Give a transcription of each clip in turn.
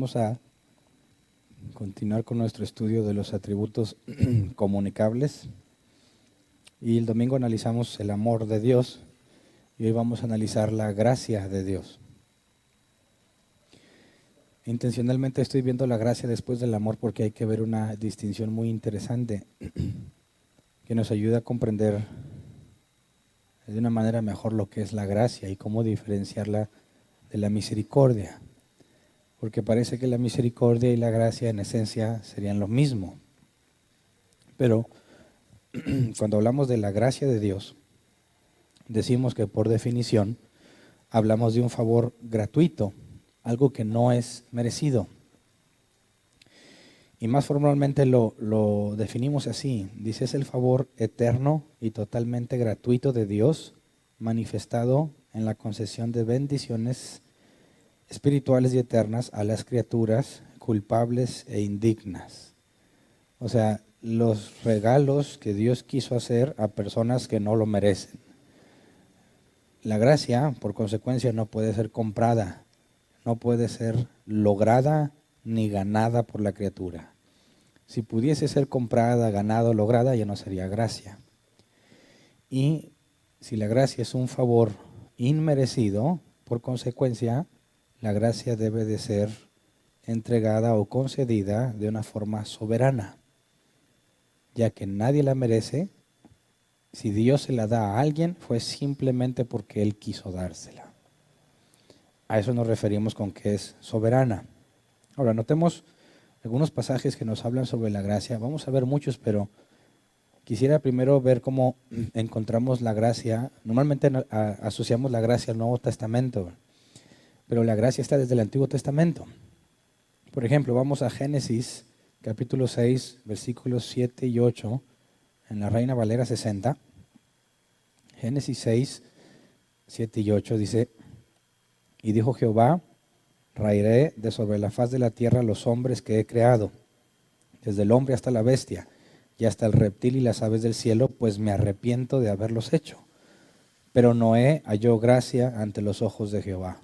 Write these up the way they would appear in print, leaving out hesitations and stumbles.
Vamos a continuar con nuestro estudio de los atributos comunicables. Y el domingo analizamos el amor de Dios y hoy vamos a analizar la gracia de Dios. Intencionalmente estoy viendo la gracia después del amor porque hay que ver una distinción muy interesante que nos ayuda a comprender de una manera mejor lo que es la gracia y cómo diferenciarla de la misericordia. Porque parece que la misericordia y la gracia en esencia serían lo mismo. Pero cuando hablamos de la gracia de Dios, decimos que por definición hablamos de un favor gratuito, algo que no es merecido. Y más formalmente lo definimos así, dice: es el favor eterno y totalmente gratuito de Dios manifestado en la concesión de bendiciones espirituales y eternas a las criaturas culpables e indignas. O sea, los regalos que Dios quiso hacer a personas que no lo merecen. La gracia, por consecuencia, no puede ser comprada, no puede ser lograda ni ganada por la criatura. Si pudiese ser comprada, ganada o lograda, ya no sería gracia. Y si la gracia es un favor inmerecido, por consecuencia, la gracia debe de ser entregada o concedida de una forma soberana, ya que nadie la merece. Si Dios se la da a alguien, fue simplemente porque Él quiso dársela. A eso nos referimos con que es soberana. Ahora, notemos algunos pasajes que nos hablan sobre la gracia. Vamos a ver muchos, pero quisiera primero ver cómo encontramos la gracia. Normalmente asociamos la gracia al Nuevo Testamento, pero la gracia está desde el Antiguo Testamento. Por ejemplo, vamos a Génesis capítulo 6, versículos 7 y 8, en la Reina Valera 60. Génesis 6, 7 y 8 dice: y dijo Jehová, raeré de sobre la faz de la tierra los hombres que he creado, desde el hombre hasta la bestia, y hasta el reptil y las aves del cielo, pues me arrepiento de haberlos hecho. Pero Noé halló gracia ante los ojos de Jehová.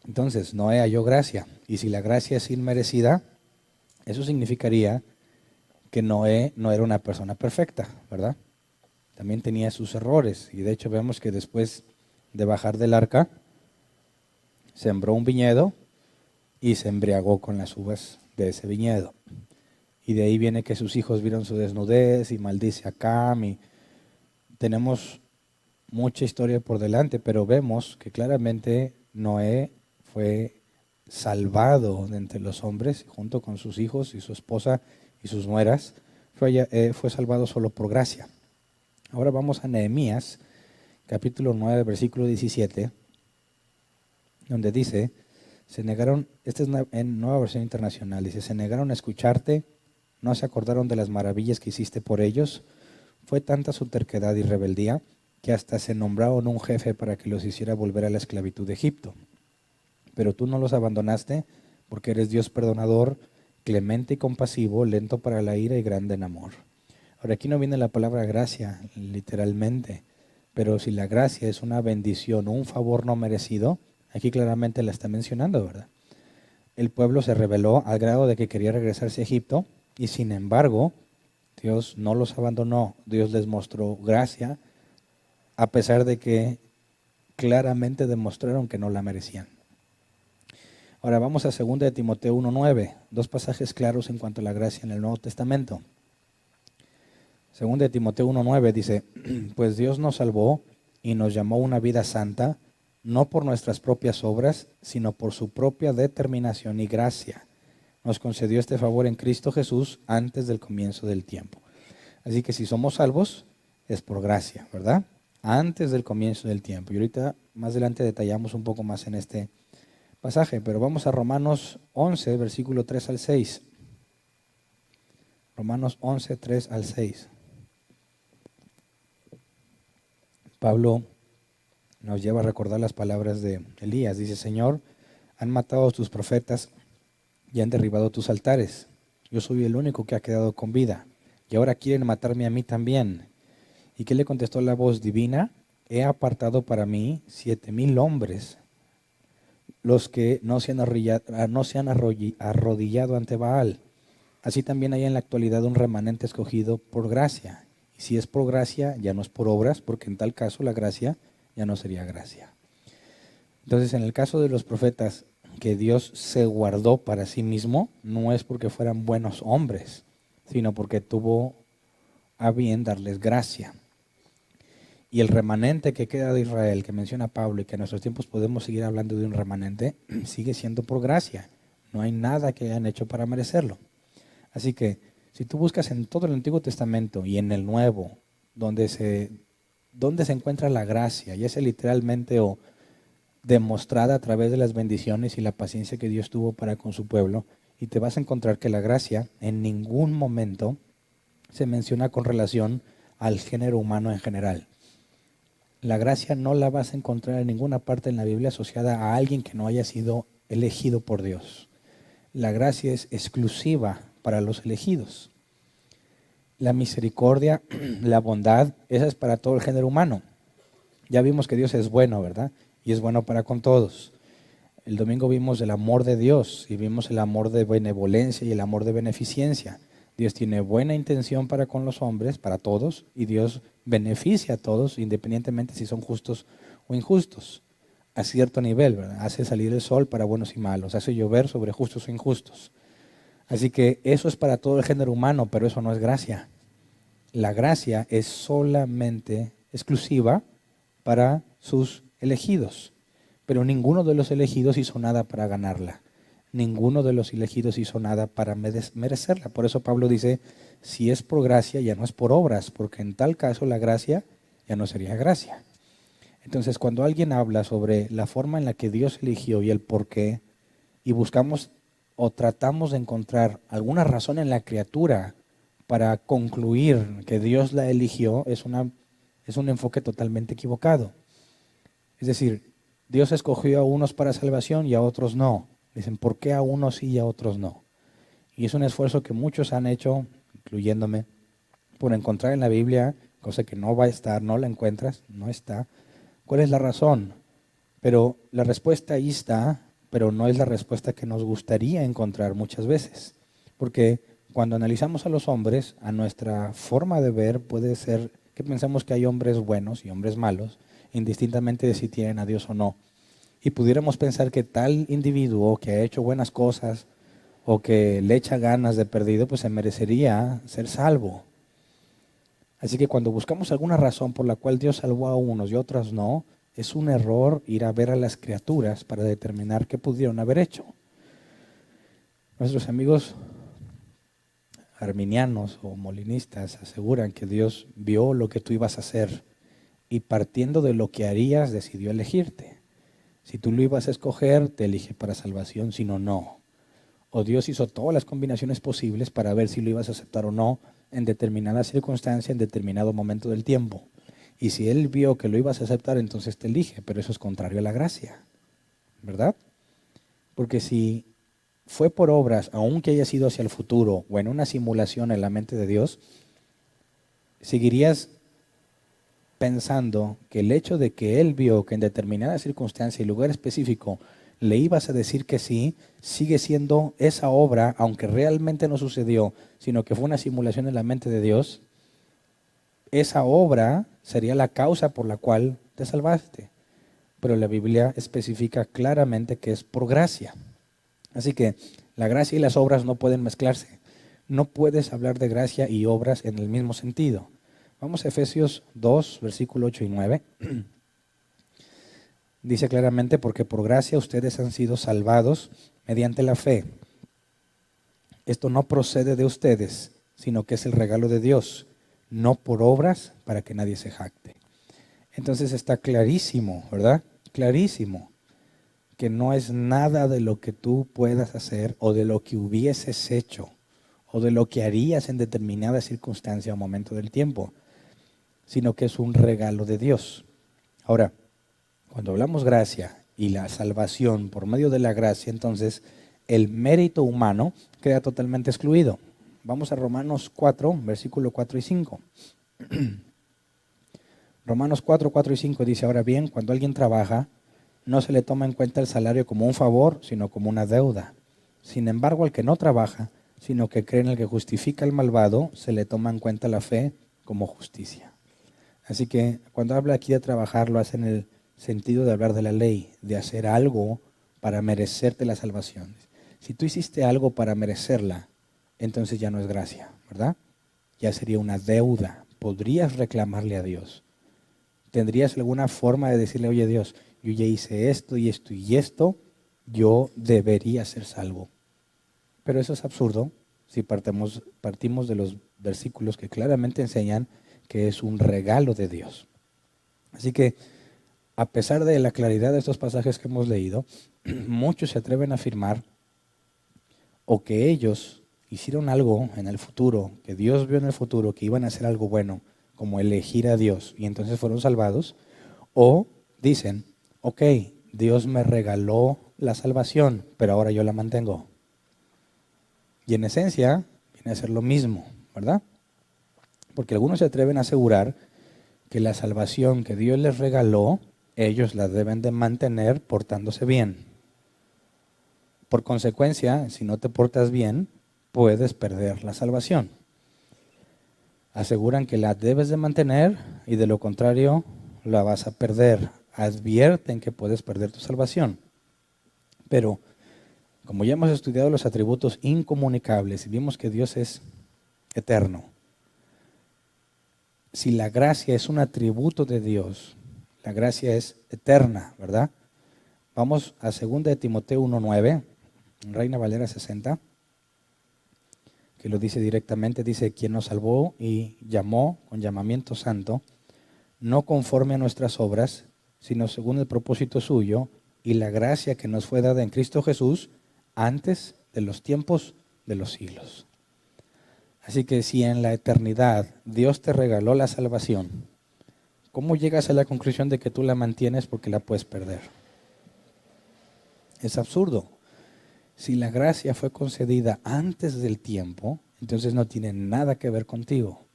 Entonces, Noé halló gracia, y si la gracia es inmerecida, eso significaría que Noé no era una persona perfecta, ¿verdad? También tenía sus errores, y de hecho vemos que después de bajar del arca, sembró un viñedo y se embriagó con las uvas de ese viñedo. Y de ahí viene que sus hijos vieron su desnudez y maldice a Cam. Y tenemos mucha historia por delante, pero vemos que claramente Noé fue salvado de entre los hombres, junto con sus hijos y su esposa y sus nueras. Fue salvado solo por gracia. Ahora vamos a Nehemías, capítulo 9, versículo 17, donde dice: se negaron, esta es en Nueva Versión Internacional, dice: se negaron a escucharte, no se acordaron de las maravillas que hiciste por ellos. Fue tanta su terquedad y rebeldía que hasta se nombraron un jefe para que los hiciera volver a la esclavitud de Egipto. Pero tú no los abandonaste, porque eres Dios perdonador, clemente y compasivo, lento para la ira y grande en amor. Ahora, aquí no viene la palabra gracia literalmente, pero si la gracia es una bendición o un favor no merecido, aquí claramente la está mencionando, ¿verdad? El pueblo se rebeló al grado de que quería regresarse a Egipto, y sin embargo, Dios no los abandonó. Dios les mostró gracia, a pesar de que claramente demostraron que no la merecían. Ahora vamos a 2 de Timoteo 1:9, dos pasajes claros en cuanto a la gracia en el Nuevo Testamento. 2 de Timoteo 1:9 dice: pues Dios nos salvó y nos llamó a una vida santa, no por nuestras propias obras, sino por su propia determinación y gracia. Nos concedió este favor en Cristo Jesús antes del comienzo del tiempo. Así que si somos salvos, es por gracia, ¿verdad? Antes del comienzo del tiempo. Y ahorita más adelante detallamos un poco más en este pasaje, pero vamos a Romanos 11, versículo 3 al 6. Romanos 11, 3 al 6. Pablo nos lleva a recordar las palabras de Elías. Dice: Señor, han matado a tus profetas y han derribado tus altares. Yo soy el único que ha quedado con vida, y ahora quieren matarme a mí también. ¿Y qué le contestó la voz divina? He apartado para mí 7,000 hombres, los que no se han arrodillado ante Baal. Así también hay en la actualidad un remanente escogido por gracia. Y si es por gracia, ya no es por obras, porque en tal caso la gracia ya no sería gracia. Entonces, en el caso de los profetas que Dios se guardó para sí mismo, no es porque fueran buenos hombres, sino porque tuvo a bien darles gracia. Y el remanente que queda de Israel, que menciona Pablo, y que en nuestros tiempos podemos seguir hablando de un remanente, sigue siendo por gracia. No hay nada que hayan hecho para merecerlo. Así que si tú buscas en todo el Antiguo Testamento y en el Nuevo, donde se encuentra la gracia, ya sea literalmente o demostrada a través de las bendiciones y la paciencia que Dios tuvo para con su pueblo, y te vas a encontrar que la gracia en ningún momento se menciona con relación al género humano en general. La gracia no la vas a encontrar en ninguna parte en la Biblia asociada a alguien que no haya sido elegido por Dios. La gracia es exclusiva para los elegidos. La misericordia, la bondad, esa es para todo el género humano. Ya vimos que Dios es bueno, ¿verdad? Y es bueno para con todos. El domingo vimos el amor de Dios y vimos el amor de benevolencia y el amor de beneficencia. Dios tiene buena intención para con los hombres, para todos, y Dios beneficia a todos, independientemente si son justos o injustos, a cierto nivel, ¿verdad? Hace salir el sol para buenos y malos, hace llover sobre justos o injustos. Así que eso es para todo el género humano, pero eso no es gracia. La gracia es solamente exclusiva para sus elegidos, pero ninguno de los elegidos hizo nada para ganarla. Ninguno de los elegidos hizo nada para merecerla. Por eso Pablo dice, si es por gracia, ya no es por obras, porque en tal caso la gracia ya no sería gracia. Entonces, cuando alguien habla sobre la forma en la que Dios eligió y el por qué, y buscamos o tratamos de encontrar alguna razón en la criatura para concluir que Dios la eligió, es un enfoque totalmente equivocado. Es decir, Dios escogió a unos para salvación y a otros no. Dicen, ¿por qué a unos sí y a otros no? Y es un esfuerzo que muchos han hecho, incluyéndome, por encontrar en la Biblia, cosa que no va a estar, no la encuentras, no está. ¿Cuál es la razón? Pero la respuesta ahí está, pero no es la respuesta que nos gustaría encontrar muchas veces. Porque cuando analizamos a los hombres, a nuestra forma de ver puede ser que pensamos que hay hombres buenos y hombres malos, indistintamente de si tienen a Dios o no. Y pudiéramos pensar que tal individuo que ha hecho buenas cosas o que le echa ganas de perdido, pues se merecería ser salvo. Así que cuando buscamos alguna razón por la cual Dios salvó a unos y otros no, es un error ir a ver a las criaturas para determinar qué pudieron haber hecho. Nuestros amigos arminianos o molinistas aseguran que Dios vio lo que tú ibas a hacer y partiendo de lo que harías decidió elegirte. Si tú lo ibas a escoger, te elige para salvación, si no, no. O Dios hizo todas las combinaciones posibles para ver si lo ibas a aceptar o no en determinada circunstancia, en determinado momento del tiempo. Y si Él vio que lo ibas a aceptar, entonces te elige, pero eso es contrario a la gracia, ¿verdad? Porque si fue por obras, aunque haya sido hacia el futuro o en una simulación en la mente de Dios, seguirías pensando que el hecho de que Él vio que en determinada circunstancia y lugar específico le ibas a decir que sí, sigue siendo esa obra, aunque realmente no sucedió, sino que fue una simulación en la mente de Dios, esa obra sería la causa por la cual te salvaste. Pero la Biblia especifica claramente que es por gracia. Así que la gracia y las obras no pueden mezclarse. No puedes hablar de gracia y obras en el mismo sentido. Vamos a Efesios 2, versículo 8 y 9. Dice claramente, porque por gracia ustedes han sido salvados mediante la fe. Esto no procede de ustedes, sino que es el regalo de Dios, no por obras para que nadie se jacte. Entonces está clarísimo, ¿verdad? Clarísimo, que no es nada de lo que tú puedas hacer o de lo que hubieses hecho o de lo que harías en determinada circunstancia o momento del tiempo, sino que es un regalo de Dios. Ahora, cuando hablamos gracia y la salvación por medio de la gracia, entonces el mérito humano queda totalmente excluido. Vamos a Romanos 4, versículo 4 y 5. Romanos 4, 4 y 5 dice, ahora bien, cuando alguien trabaja, no se le toma en cuenta el salario como un favor, sino como una deuda. Sin embargo, al que no trabaja, sino que cree en el que justifica al malvado, se le toma en cuenta la fe como justicia. Así que cuando habla aquí de trabajar, lo hace en el sentido de hablar de la ley, de hacer algo para merecerte la salvación. Si tú hiciste algo para merecerla, entonces ya no es gracia, ¿verdad? Ya sería una deuda. Podrías reclamarle a Dios. ¿Tendrías alguna forma de decirle, oye Dios, yo ya hice esto y esto y esto, yo debería ser salvo? Pero eso es absurdo si partimos de los versículos que claramente enseñan que es un regalo de Dios. Así que, a pesar de la claridad de estos pasajes que hemos leído, muchos se atreven a afirmar o que ellos hicieron algo en el futuro, que Dios vio en el futuro que iban a hacer algo bueno, como elegir a Dios, y entonces fueron salvados, o dicen, ok, Dios me regaló la salvación, pero ahora yo la mantengo. Y en esencia viene a ser lo mismo, ¿verdad? Porque algunos se atreven a asegurar que la salvación que Dios les regaló, ellos la deben de mantener portándose bien. Por consecuencia, si no te portas bien, puedes perder la salvación. Aseguran que la debes de mantener y de lo contrario la vas a perder. Advierten que puedes perder tu salvación. Pero como ya hemos estudiado los atributos incomunicables y vimos que Dios es eterno, si la gracia es un atributo de Dios, la gracia es eterna, ¿verdad? Vamos a 2 de Timoteo 1:9, Reina Valera 60, que lo dice directamente, dice, quien nos salvó y llamó con llamamiento santo, no conforme a nuestras obras, sino según el propósito suyo y la gracia que nos fue dada en Cristo Jesús antes de los tiempos de los siglos. Así que si en la eternidad Dios te regaló la salvación, ¿cómo llegas a la conclusión de que tú la mantienes porque la puedes perder? Es absurdo. Si la gracia fue concedida antes del tiempo, entonces no tiene nada que ver contigo.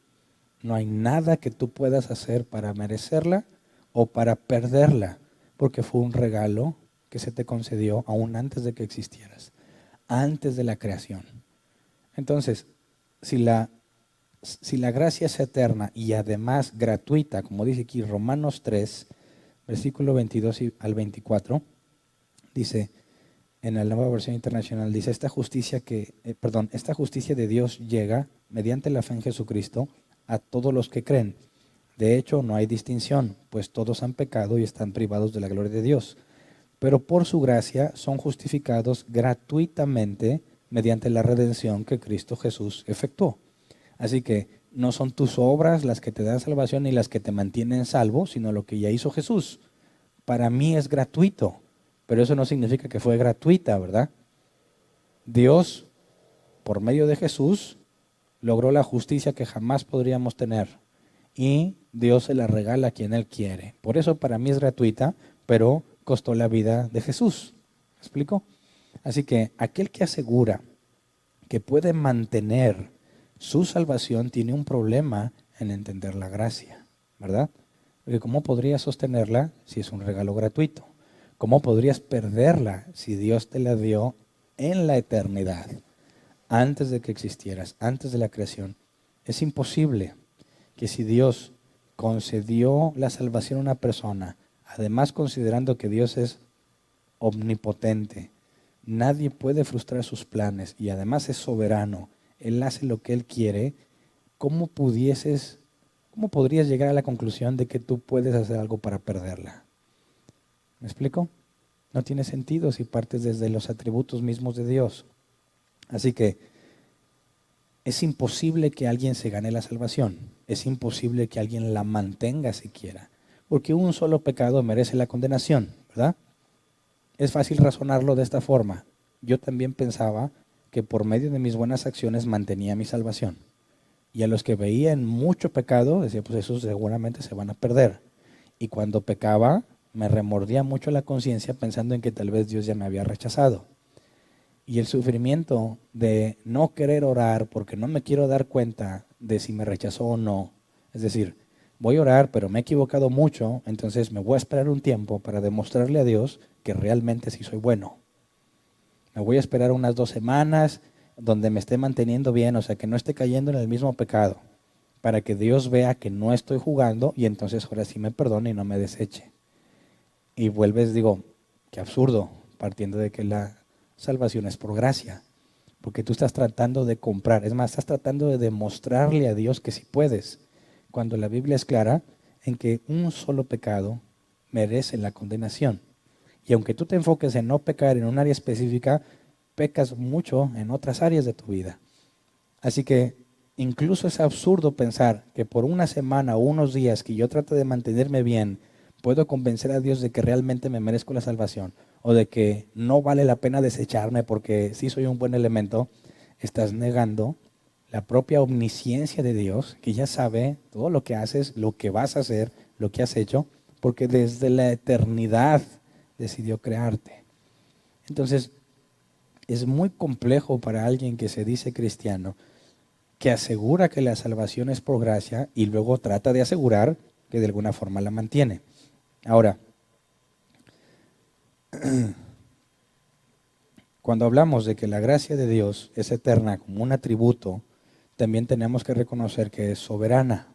No hay nada que tú puedas hacer para merecerla o para perderla, porque fue un regalo que se te concedió aún antes de que existieras, antes de la creación. Entonces, si la gracia es eterna y además gratuita, como dice aquí Romanos 3, versículo 22 al 24, dice, en la Nueva Versión Internacional, dice, esta justicia de Dios llega mediante la fe en Jesucristo a todos los que creen. De hecho, no hay distinción, pues todos han pecado y están privados de la gloria de Dios. Pero por su gracia son justificados gratuitamente mediante la redención que Cristo Jesús efectuó. Así que no son tus obras las que te dan salvación ni las que te mantienen salvo, sino lo que ya hizo Jesús. Para mí es gratuito, pero eso no significa que fue gratuita, ¿verdad? Dios, por medio de Jesús, logró la justicia que jamás podríamos tener y Dios se la regala a quien Él quiere. Por eso para mí es gratuita, pero costó la vida de Jesús. ¿Me explico? Así que aquel que asegura que puede mantener su salvación tiene un problema en entender la gracia, ¿verdad? Porque ¿cómo podrías sostenerla si es un regalo gratuito? ¿Cómo podrías perderla si Dios te la dio en la eternidad, antes de que existieras, antes de la creación? Es imposible que si Dios concedió la salvación a una persona, además considerando que Dios es omnipotente, nadie puede frustrar sus planes y además es soberano, Él hace lo que Él quiere, ¿cómo podrías llegar a la conclusión de que tú puedes hacer algo para perderla? ¿Me explico? No tiene sentido si partes desde los atributos mismos de Dios. Así que es imposible que alguien se gane la salvación. Es imposible que alguien la mantenga siquiera. Porque un solo pecado merece la condenación, ¿verdad? Es fácil razonarlo de esta forma. Yo también pensaba que por medio de mis buenas acciones mantenía mi salvación. Y a los que veían mucho pecado, decía, pues esos seguramente se van a perder. Y cuando pecaba, me remordía mucho la conciencia pensando en que tal vez Dios ya me había rechazado. Y el sufrimiento de no querer orar porque no me quiero dar cuenta de si me rechazó o no. Es decir, voy a orar, pero me he equivocado mucho, entonces me voy a esperar un tiempo para demostrarle a Dios que realmente sí soy bueno. Me voy a esperar unas 2 semanas donde me esté manteniendo bien, o sea, que no esté cayendo en el mismo pecado, para que Dios vea que no estoy jugando y entonces ahora sí me perdone y no me deseche. Y vuelves, digo, qué absurdo, partiendo de que la salvación es por gracia, porque tú estás tratando de comprar, es más, estás tratando de demostrarle a Dios que sí puedes, cuando la Biblia es clara en que un solo pecado merece la condenación. Y aunque tú te enfoques en no pecar en un área específica, pecas mucho en otras áreas de tu vida. Así que incluso es absurdo pensar que por una semana o unos días que yo trate de mantenerme bien, puedo convencer a Dios de que realmente me merezco la salvación o de que no vale la pena desecharme porque sí soy un buen elemento. Estás negando la propia omnisciencia de Dios, que ya sabe todo lo que haces, lo que vas a hacer, lo que has hecho, porque desde la eternidad decidió crearte. Entonces, es muy complejo para alguien que se dice cristiano, que asegura que la salvación es por gracia y luego trata de asegurar que de alguna forma la mantiene. Ahora, cuando hablamos de que la gracia de Dios es eterna como un atributo, también tenemos que reconocer que es soberana,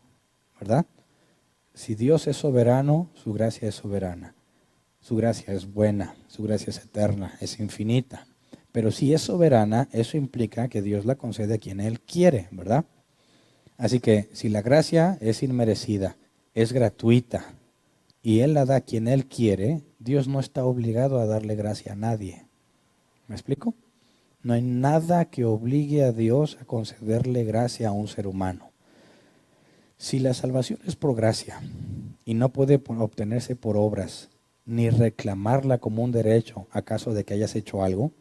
¿verdad? Si Dios es soberano, su gracia es soberana. Su gracia es buena, su gracia es eterna, es infinita. Pero si es soberana, eso implica que Dios la concede a quien Él quiere, ¿verdad? Así que si la gracia es inmerecida, es gratuita y Él la da a quien Él quiere, Dios no está obligado a darle gracia a nadie. ¿Me explico? No hay nada que obligue a Dios a concederle gracia a un ser humano. Si la salvación es por gracia y no puede obtenerse por obras, ni reclamarla como un derecho a caso de que hayas hecho algo,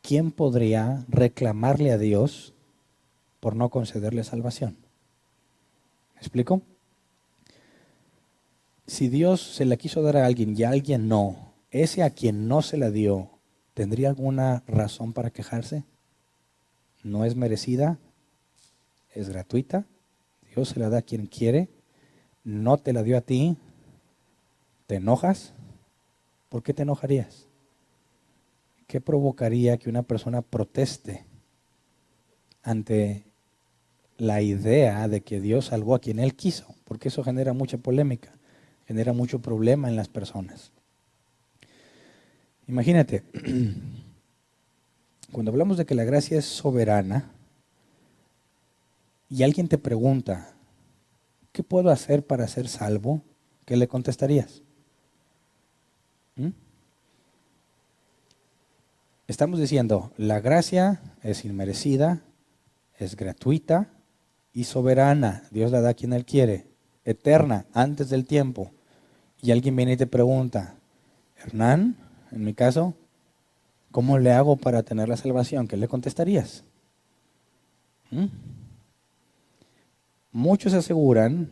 ¿quién podría reclamarle a Dios por no concederle salvación? ¿Me explico? Si Dios se la quiso dar a alguien y a alguien no, ese a quien no se la dio, ¿tendría alguna razón para quejarse? No es merecida, es gratuita, Dios se la da a quien quiere, no te la dio a ti, ¿te enojas? ¿Por qué te enojarías? ¿Qué provocaría que una persona proteste ante la idea de que Dios salvó a quien Él quiso? Porque eso genera mucha polémica, genera mucho problema en las personas. Imagínate, cuando hablamos de que la gracia es soberana y alguien te pregunta, ¿qué puedo hacer para ser salvo? ¿Qué le contestarías? ¿Mm? Estamos diciendo, la gracia es inmerecida, es gratuita y soberana. Dios la da a quien Él quiere, eterna, antes del tiempo. Y alguien viene y te pregunta, Hernán, en mi caso, ¿cómo le hago para tener la salvación? ¿Qué le contestarías? ¿Mm? Muchos aseguran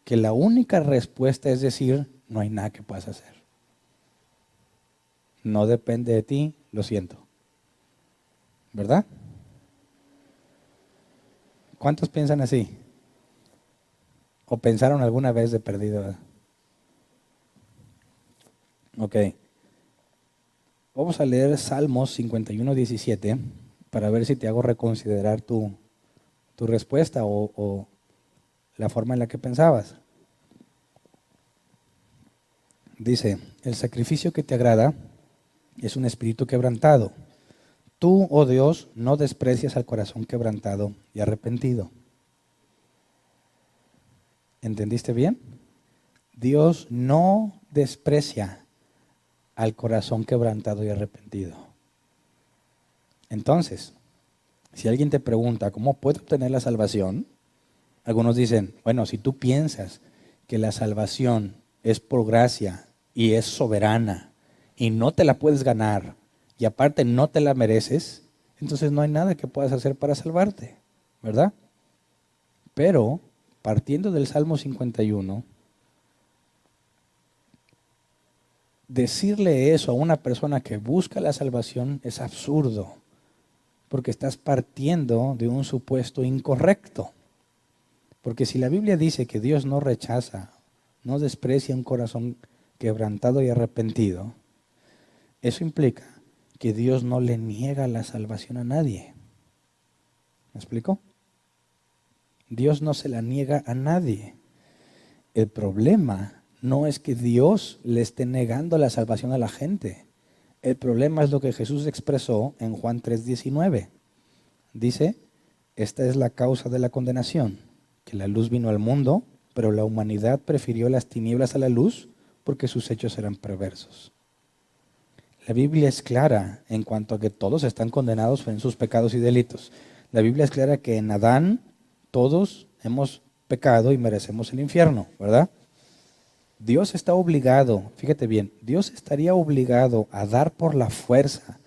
que la única respuesta es decir, no hay nada que puedas hacer. No depende de ti, lo siento. ¿Verdad? ¿Cuántos piensan así? ¿O pensaron alguna vez de perdido? Ok. Vamos a leer Salmos 51:17 para ver si te hago reconsiderar tu respuesta o la forma en la que pensabas. Dice, el sacrificio que te agrada es un espíritu quebrantado. Tú, oh Dios, no desprecias al corazón quebrantado y arrepentido. ¿Entendiste bien? Dios no desprecia al corazón quebrantado y arrepentido. Entonces, si alguien te pregunta cómo puedo obtener la salvación, algunos dicen, bueno, si tú piensas que la salvación es por gracia y es soberana y no te la puedes ganar y aparte no te la mereces, entonces no hay nada que puedas hacer para salvarte, ¿verdad? Pero partiendo del Salmo 51, decirle eso a una persona que busca la salvación es absurdo, porque estás partiendo de un supuesto incorrecto. Porque si la Biblia dice que Dios no rechaza, no desprecia un corazón quebrantado y arrepentido, eso implica que Dios no le niega la salvación a nadie. ¿Me explico? Dios no se la niega a nadie. El problema no es que Dios le esté negando la salvación a la gente. El problema es lo que Jesús expresó en Juan 3:19. Dice, esta es la causa de la condenación, que la luz vino al mundo, pero la humanidad prefirió las tinieblas a la luz porque sus hechos eran perversos. La Biblia es clara en cuanto a que todos están condenados en sus pecados y delitos. La Biblia es clara que en Adán todos hemos pecado y merecemos el infierno, ¿verdad? Dios está obligado, fíjate bien, Dios estaría obligado a dar por la fuerza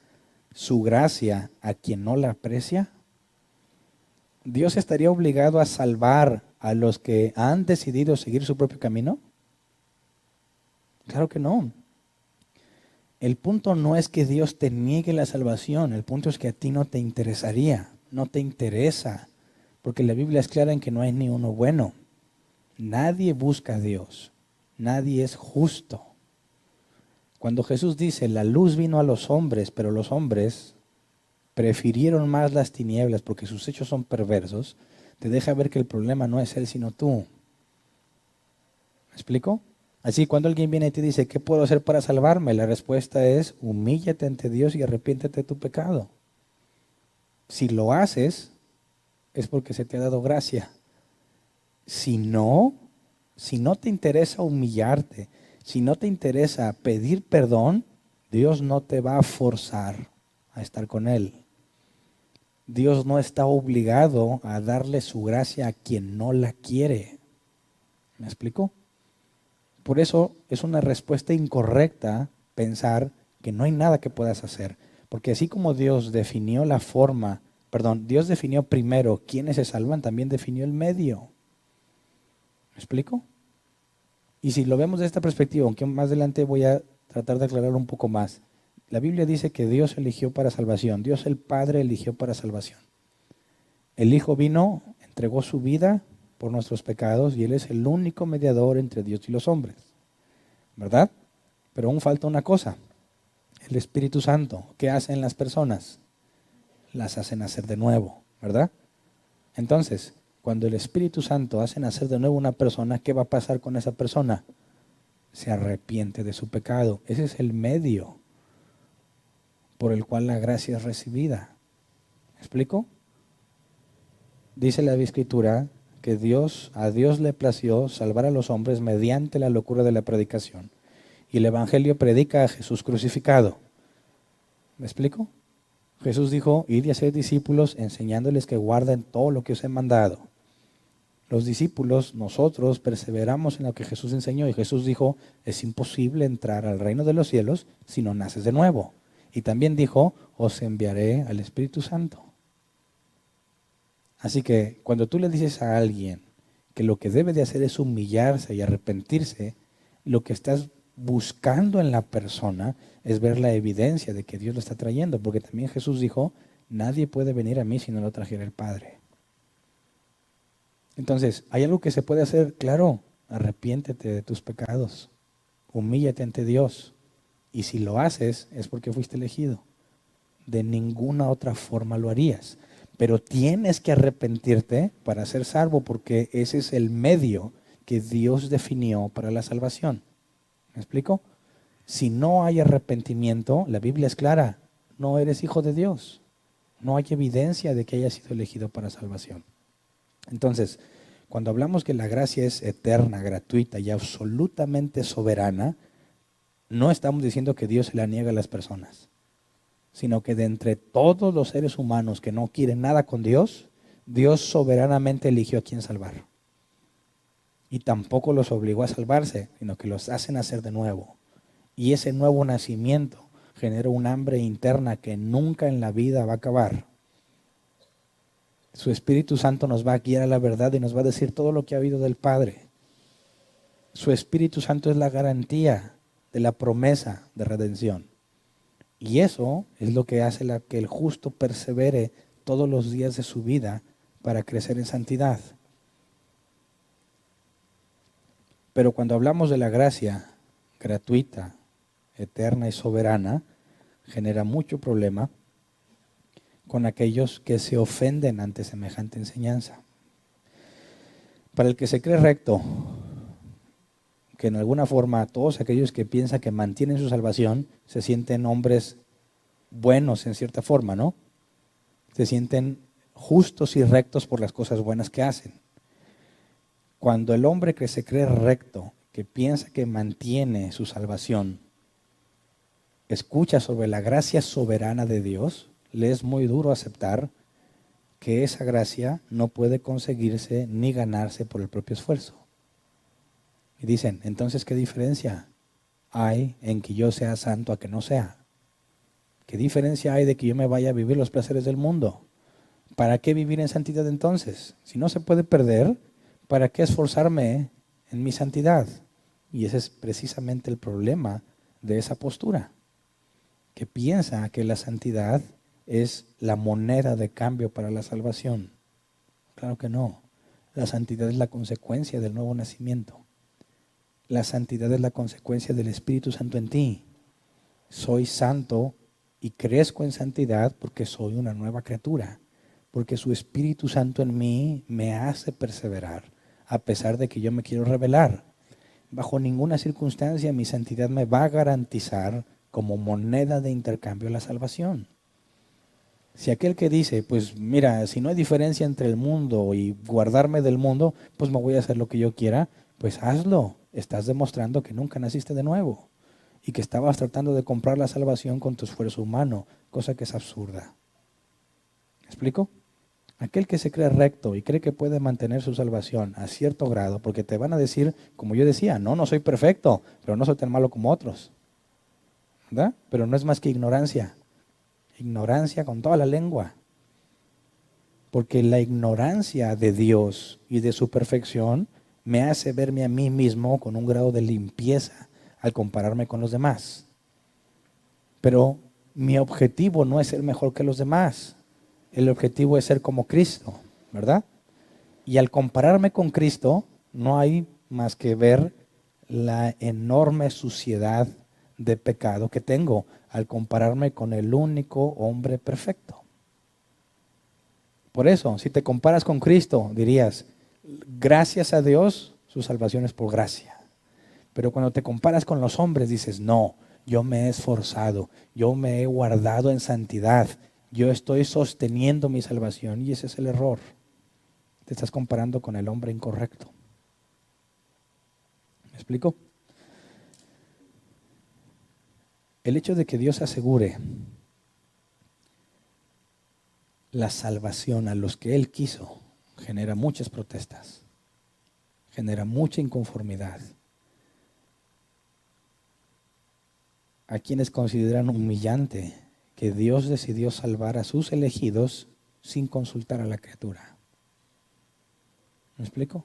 su gracia a quien no la aprecia. Dios estaría obligado a salvar a los que han decidido seguir su propio camino. Claro que no. El punto no es que Dios te niegue la salvación, el punto es que a ti no te interesaría, no te interesa, porque la Biblia es clara en que no hay ni uno bueno. Nadie busca a Dios, nadie es justo. Cuando Jesús dice, la luz vino a los hombres, pero los hombres prefirieron más las tinieblas porque sus hechos son perversos, te deja ver que el problema no es él, sino tú. ¿Me explico? Así, cuando alguien viene y te dice, ¿qué puedo hacer para salvarme? La respuesta es, humíllate ante Dios y arrepiéntete de tu pecado. Si lo haces, es porque se te ha dado gracia. Si no te interesa humillarte, si no te interesa pedir perdón, Dios no te va a forzar a estar con Él. Dios no está obligado a darle su gracia a quien no la quiere. ¿Me explico? Por eso es una respuesta incorrecta pensar que no hay nada que puedas hacer. Porque así como Dios definió Dios definió primero quiénes se salvan, también definió el medio. ¿Me explico? Y si lo vemos de esta perspectiva, aunque más adelante voy a tratar de aclarar un poco más, la Biblia dice que Dios eligió para salvación, Dios el Padre eligió para salvación. El Hijo vino, entregó su vida por nuestros pecados y Él es el único mediador entre Dios y los hombres, ¿verdad? Pero aún falta una cosa, el Espíritu Santo. ¿Qué hacen las personas? Las hacen nacer de nuevo, ¿verdad? Entonces, cuando el Espíritu Santo hace nacer de nuevo una persona, ¿qué va a pasar con esa persona? Se arrepiente de su pecado. Ese es el medio por el cual la gracia es recibida. ¿Me explico? Dice la Escritura que a Dios le plació salvar a los hombres mediante la locura de la predicación. Y el Evangelio predica a Jesús crucificado. ¿Me explico? Jesús dijo, id y haced discípulos enseñándoles que guarden todo lo que os he mandado. Los discípulos, nosotros perseveramos en lo que Jesús enseñó y Jesús dijo, es imposible entrar al reino de los cielos si no naces de nuevo. Y también dijo, os enviaré al Espíritu Santo. Así que cuando tú le dices a alguien que lo que debe de hacer es humillarse y arrepentirse, lo que estás buscando en la persona es ver la evidencia de que Dios lo está trayendo, porque también Jesús dijo, nadie puede venir a mí si no lo trajera el Padre. Entonces, ¿hay algo que se puede hacer? Claro, arrepiéntete de tus pecados, humíllate ante Dios, y si lo haces es porque fuiste elegido. De ninguna otra forma lo harías. Pero tienes que arrepentirte para ser salvo porque ese es el medio que Dios definió para la salvación. ¿Me explico? Si no hay arrepentimiento, la Biblia es clara, no eres hijo de Dios. No hay evidencia de que hayas sido elegido para salvación. Entonces, cuando hablamos que la gracia es eterna, gratuita y absolutamente soberana, no estamos diciendo que Dios se la niega a las personas, sino que de entre todos los seres humanos que no quieren nada con Dios, Dios soberanamente eligió a quién salvar. Y tampoco los obligó a salvarse, sino que los hace nacer de nuevo. Y ese nuevo nacimiento genera un hambre interna que nunca en la vida va a acabar. Su Espíritu Santo nos va a guiar a la verdad y nos va a decir todo lo que ha habido del Padre. Su Espíritu Santo es la garantía de la promesa de redención. Y eso es lo que hace que el justo persevere todos los días de su vida para crecer en santidad. Pero cuando hablamos de la gracia gratuita, eterna y soberana, genera mucho problema con aquellos que se ofenden ante semejante enseñanza. Para el que se cree recto, que en alguna forma todos aquellos que piensan que mantienen su salvación se sienten hombres buenos en cierta forma, ¿no? Se sienten justos y rectos por las cosas buenas que hacen. Cuando el hombre que se cree recto, que piensa que mantiene su salvación, escucha sobre la gracia soberana de Dios, le es muy duro aceptar que esa gracia no puede conseguirse ni ganarse por el propio esfuerzo. Y dicen, entonces, ¿qué diferencia hay en que yo sea santo a que no sea? ¿Qué diferencia hay de que yo me vaya a vivir los placeres del mundo? ¿Para qué vivir en santidad entonces? Si no se puede perder, ¿para qué esforzarme en mi santidad? Y ese es precisamente el problema de esa postura, que piensa que la santidad es la moneda de cambio para la salvación. Claro que no. La santidad es la consecuencia del nuevo nacimiento. La santidad es la consecuencia del Espíritu Santo en ti. Soy santo y crezco en santidad porque soy una nueva criatura, porque su Espíritu Santo en mí me hace perseverar, a pesar de que yo me quiero rebelar. Bajo ninguna circunstancia mi santidad me va a garantizar como moneda de intercambio la salvación. Si aquel que dice, pues mira, si no hay diferencia entre el mundo y guardarme del mundo, pues me voy a hacer lo que yo quiera, pues hazlo. Estás demostrando que nunca naciste de nuevo y que estabas tratando de comprar la salvación con tu esfuerzo humano, cosa que es absurda. ¿Me explico? Aquel que se cree recto y cree que puede mantener su salvación a cierto grado, porque te van a decir, como yo decía, no soy perfecto, pero no soy tan malo como otros, ¿verdad? Pero no es más que ignorancia. Ignorancia con toda la lengua. Porque la ignorancia de Dios y de su perfección me hace verme a mí mismo con un grado de limpieza al compararme con los demás. Pero mi objetivo no es ser mejor que los demás. El objetivo es ser como Cristo, ¿verdad? Y al compararme con Cristo, no hay más que ver la enorme suciedad de pecado que tengo al compararme con el único hombre perfecto. Por eso, si te comparas con Cristo, dirías, gracias a Dios, su salvación es por gracia. Pero cuando te comparas con los hombres, dices, no, yo me he esforzado, yo me he guardado en santidad, yo estoy sosteniendo mi salvación, y ese es el error. Te estás comparando con el hombre incorrecto. ¿Me explico? El hecho de que Dios asegure la salvación a los que Él quiso genera muchas protestas, genera mucha inconformidad. A quienes consideran humillante que Dios decidió salvar a sus elegidos sin consultar a la criatura. ¿Me explico?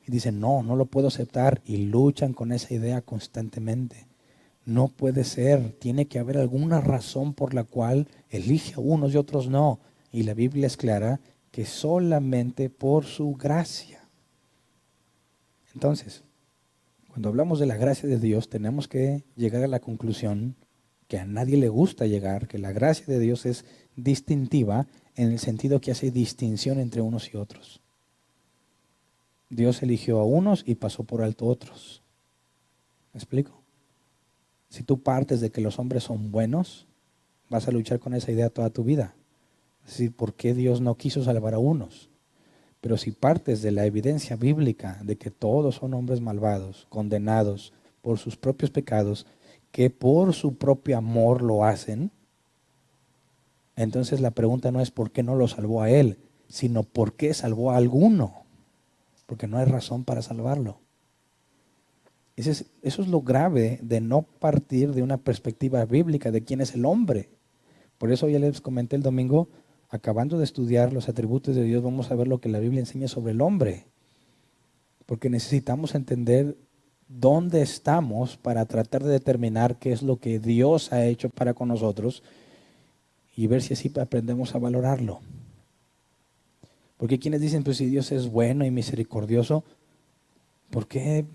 Y dicen, no lo puedo aceptar, y luchan con esa idea constantemente. No puede ser, tiene que haber alguna razón por la cual elige a unos y otros no. Y la Biblia es clara que solamente por su gracia. Entonces, cuando hablamos de la gracia de Dios, tenemos que llegar a la conclusión que a nadie le gusta llegar, que la gracia de Dios es distintiva en el sentido que hace distinción entre unos y otros. Dios eligió a unos y pasó por alto a otros. ¿Me explico? Si tú partes de que los hombres son buenos, vas a luchar con esa idea toda tu vida. Es decir, ¿por qué Dios no quiso salvar a unos? Pero si partes de la evidencia bíblica de que todos son hombres malvados, condenados por sus propios pecados, que por su propio amor lo hacen, entonces la pregunta no es por qué no lo salvó a él, sino por qué salvó a alguno. Porque no hay razón para salvarlo. Eso es lo grave de no partir de una perspectiva bíblica de quién es el hombre. Por eso ya les comenté el domingo, acabando de estudiar los atributos de Dios, vamos a ver lo que la Biblia enseña sobre el hombre. Porque necesitamos entender dónde estamos para tratar de determinar qué es lo que Dios ha hecho para con nosotros y ver si así aprendemos a valorarlo. Porque quienes dicen, pues si Dios es bueno y misericordioso, ¿Por qué?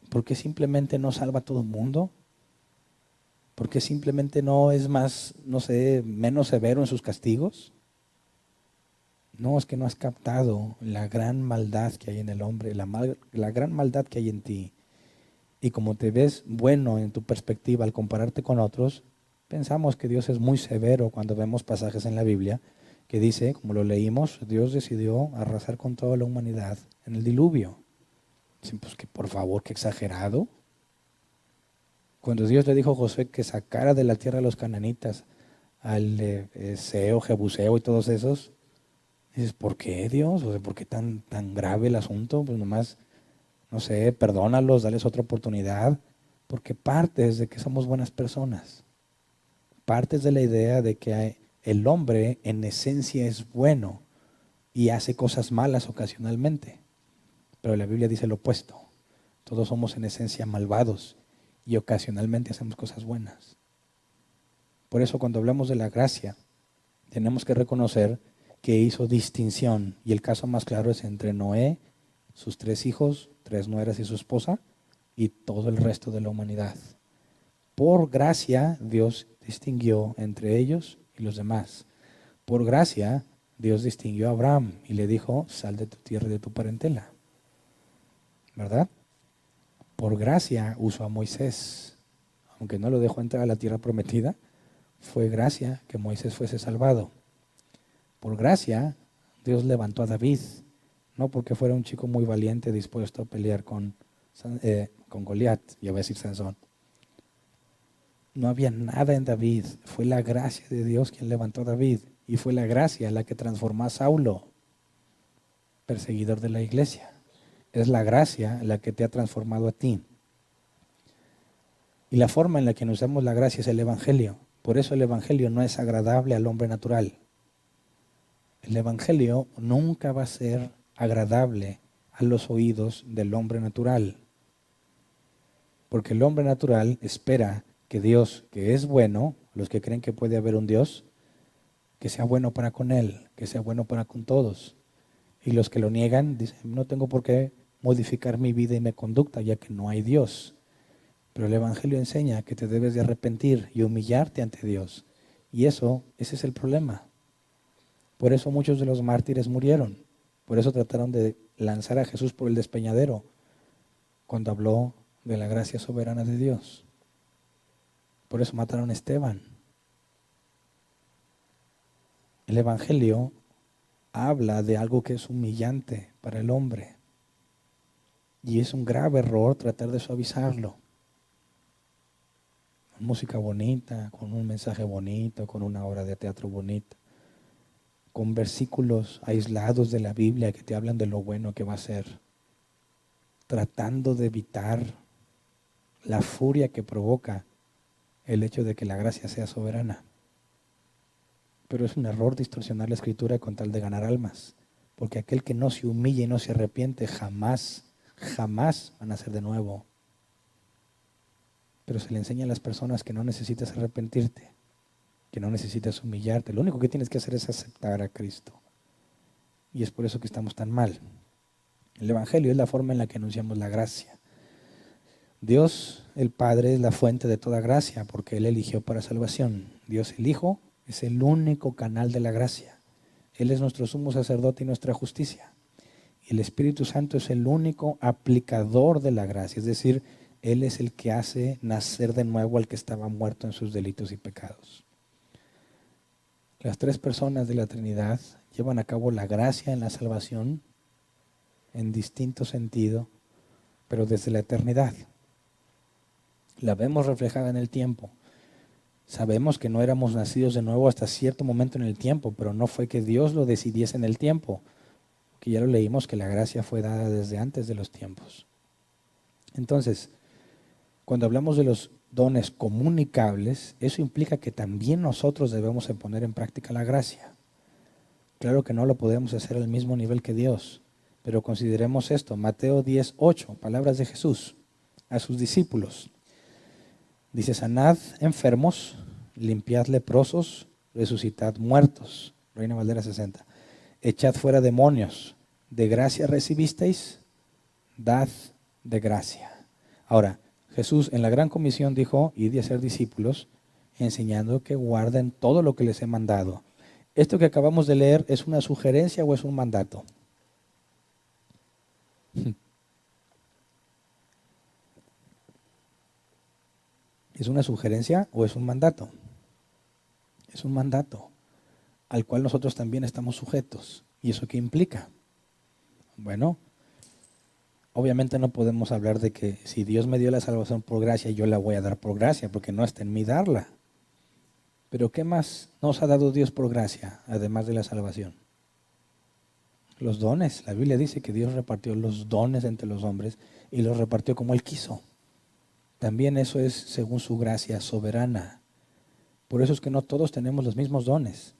¿Por qué simplemente no salva a todo el mundo? ¿Por qué simplemente no es más, no sé, menos severo en sus castigos? No, es que no has captado la gran maldad que hay en el hombre, la gran maldad que hay en ti. Y como te ves bueno en tu perspectiva al compararte con otros, pensamos que Dios es muy severo cuando vemos pasajes en la Biblia que dice, como lo leímos, Dios decidió arrasar con toda la humanidad en el diluvio. Dicen, pues que por favor, qué exagerado. Cuando Dios le dijo a Josué que sacara de la tierra a los cananitas, al Seo, Jebuseo y todos esos, dices, ¿por qué Dios? O sea, ¿por qué tan grave el asunto? Pues nomás, no sé, perdónalos, dales otra oportunidad, porque partes de que somos buenas personas, partes de la idea de que el hombre en esencia es bueno y hace cosas malas ocasionalmente, pero la Biblia dice lo opuesto, todos somos en esencia malvados y ocasionalmente hacemos cosas buenas. Por eso cuando hablamos de la gracia, tenemos que reconocer que hizo distinción, y el caso más claro es entre Noé, sus 3 hijos, 3 nueras y su esposa, y todo el resto de la humanidad. Por gracia, Dios distinguió entre ellos y los demás. Por gracia, Dios distinguió a Abraham y le dijo, sal de tu tierra y de tu parentela. ¿Verdad? Por gracia usó a Moisés, aunque no lo dejó entrar a la tierra prometida, fue gracia que Moisés fuese salvado. Por gracia, Dios levantó a David, no porque fuera un chico muy valiente dispuesto a pelear con Goliat, ya voy a decir Sansón. No había nada en David, fue la gracia de Dios quien levantó a David, y fue la gracia la que transformó a Saulo, perseguidor de la iglesia. Es la gracia la que te ha transformado a ti. Y la forma en la que nos usamos la gracia es el Evangelio. Por eso el Evangelio no es agradable al hombre natural. El Evangelio nunca va a ser agradable a los oídos del hombre natural. Porque el hombre natural espera que Dios, que es bueno, los que creen que puede haber un Dios, que sea bueno para con él, que sea bueno para con todos. Y los que lo niegan dicen, no tengo por qué modificar mi vida y mi conducta, ya que no hay Dios. Pero el Evangelio enseña que te debes de arrepentir y humillarte ante Dios. Y ese es el problema. Por eso muchos de los mártires murieron. Por eso trataron de lanzar a Jesús por el despeñadero cuando habló de la gracia soberana de Dios. Por eso mataron a Esteban. El Evangelio habla de algo que es humillante para el hombre. Y es un grave error tratar de suavizarlo. Con música bonita, con un mensaje bonito, con una obra de teatro bonita, con versículos aislados de la Biblia que te hablan de lo bueno que va a ser, tratando de evitar la furia que provoca el hecho de que la gracia sea soberana. Pero es un error distorsionar la Escritura con tal de ganar almas, porque aquel que no se humilla y no se arrepiente jamás van a ser de nuevo. Pero se le enseña a las personas que no necesitas arrepentirte, que no necesitas humillarte. Lo único que tienes que hacer es aceptar a Cristo. Y es por eso que estamos tan mal. El Evangelio es la forma en la que anunciamos la gracia. Dios, el Padre, es la fuente de toda gracia, porque Él eligió para salvación. Dios, el Hijo, es el único canal de la gracia. Él es nuestro sumo sacerdote y nuestra justicia. Y el Espíritu Santo es el único aplicador de la gracia, es decir, Él es el que hace nacer de nuevo al que estaba muerto en sus delitos y pecados. Las 3 personas de la Trinidad llevan a cabo la gracia en la salvación en distinto sentido, pero desde la eternidad. La vemos reflejada en el tiempo. Sabemos que no éramos nacidos de nuevo hasta cierto momento en el tiempo, pero no fue que Dios lo decidiese en el tiempo, que ya lo leímos que la gracia fue dada desde antes de los tiempos. Entonces, cuando hablamos de los dones comunicables, eso implica que también nosotros debemos de poner en práctica la gracia. Claro que no lo podemos hacer al mismo nivel que Dios, pero consideremos esto, Mateo 10:8, palabras de Jesús a sus discípulos. Dice, sanad enfermos, limpiad leprosos, resucitad muertos. Reina Valera 60. Echad fuera demonios. ¿De gracia recibisteis? Dad de gracia. Ahora, Jesús en la gran comisión dijo, id y hacer discípulos, enseñando que guarden todo lo que les he mandado. ¿Esto que acabamos de leer es una sugerencia o es un mandato? ¿Es una sugerencia o es un mandato? Es un mandato al cual nosotros también estamos sujetos. ¿Y eso qué implica? Bueno, obviamente no podemos hablar de que si Dios me dio la salvación por gracia, yo la voy a dar por gracia, porque no está en mí darla. Pero ¿qué más nos ha dado Dios por gracia, además de la salvación? Los dones. La Biblia dice que Dios repartió los dones entre los hombres y los repartió como Él quiso. También eso es según su gracia soberana. Por eso es que no todos tenemos los mismos dones.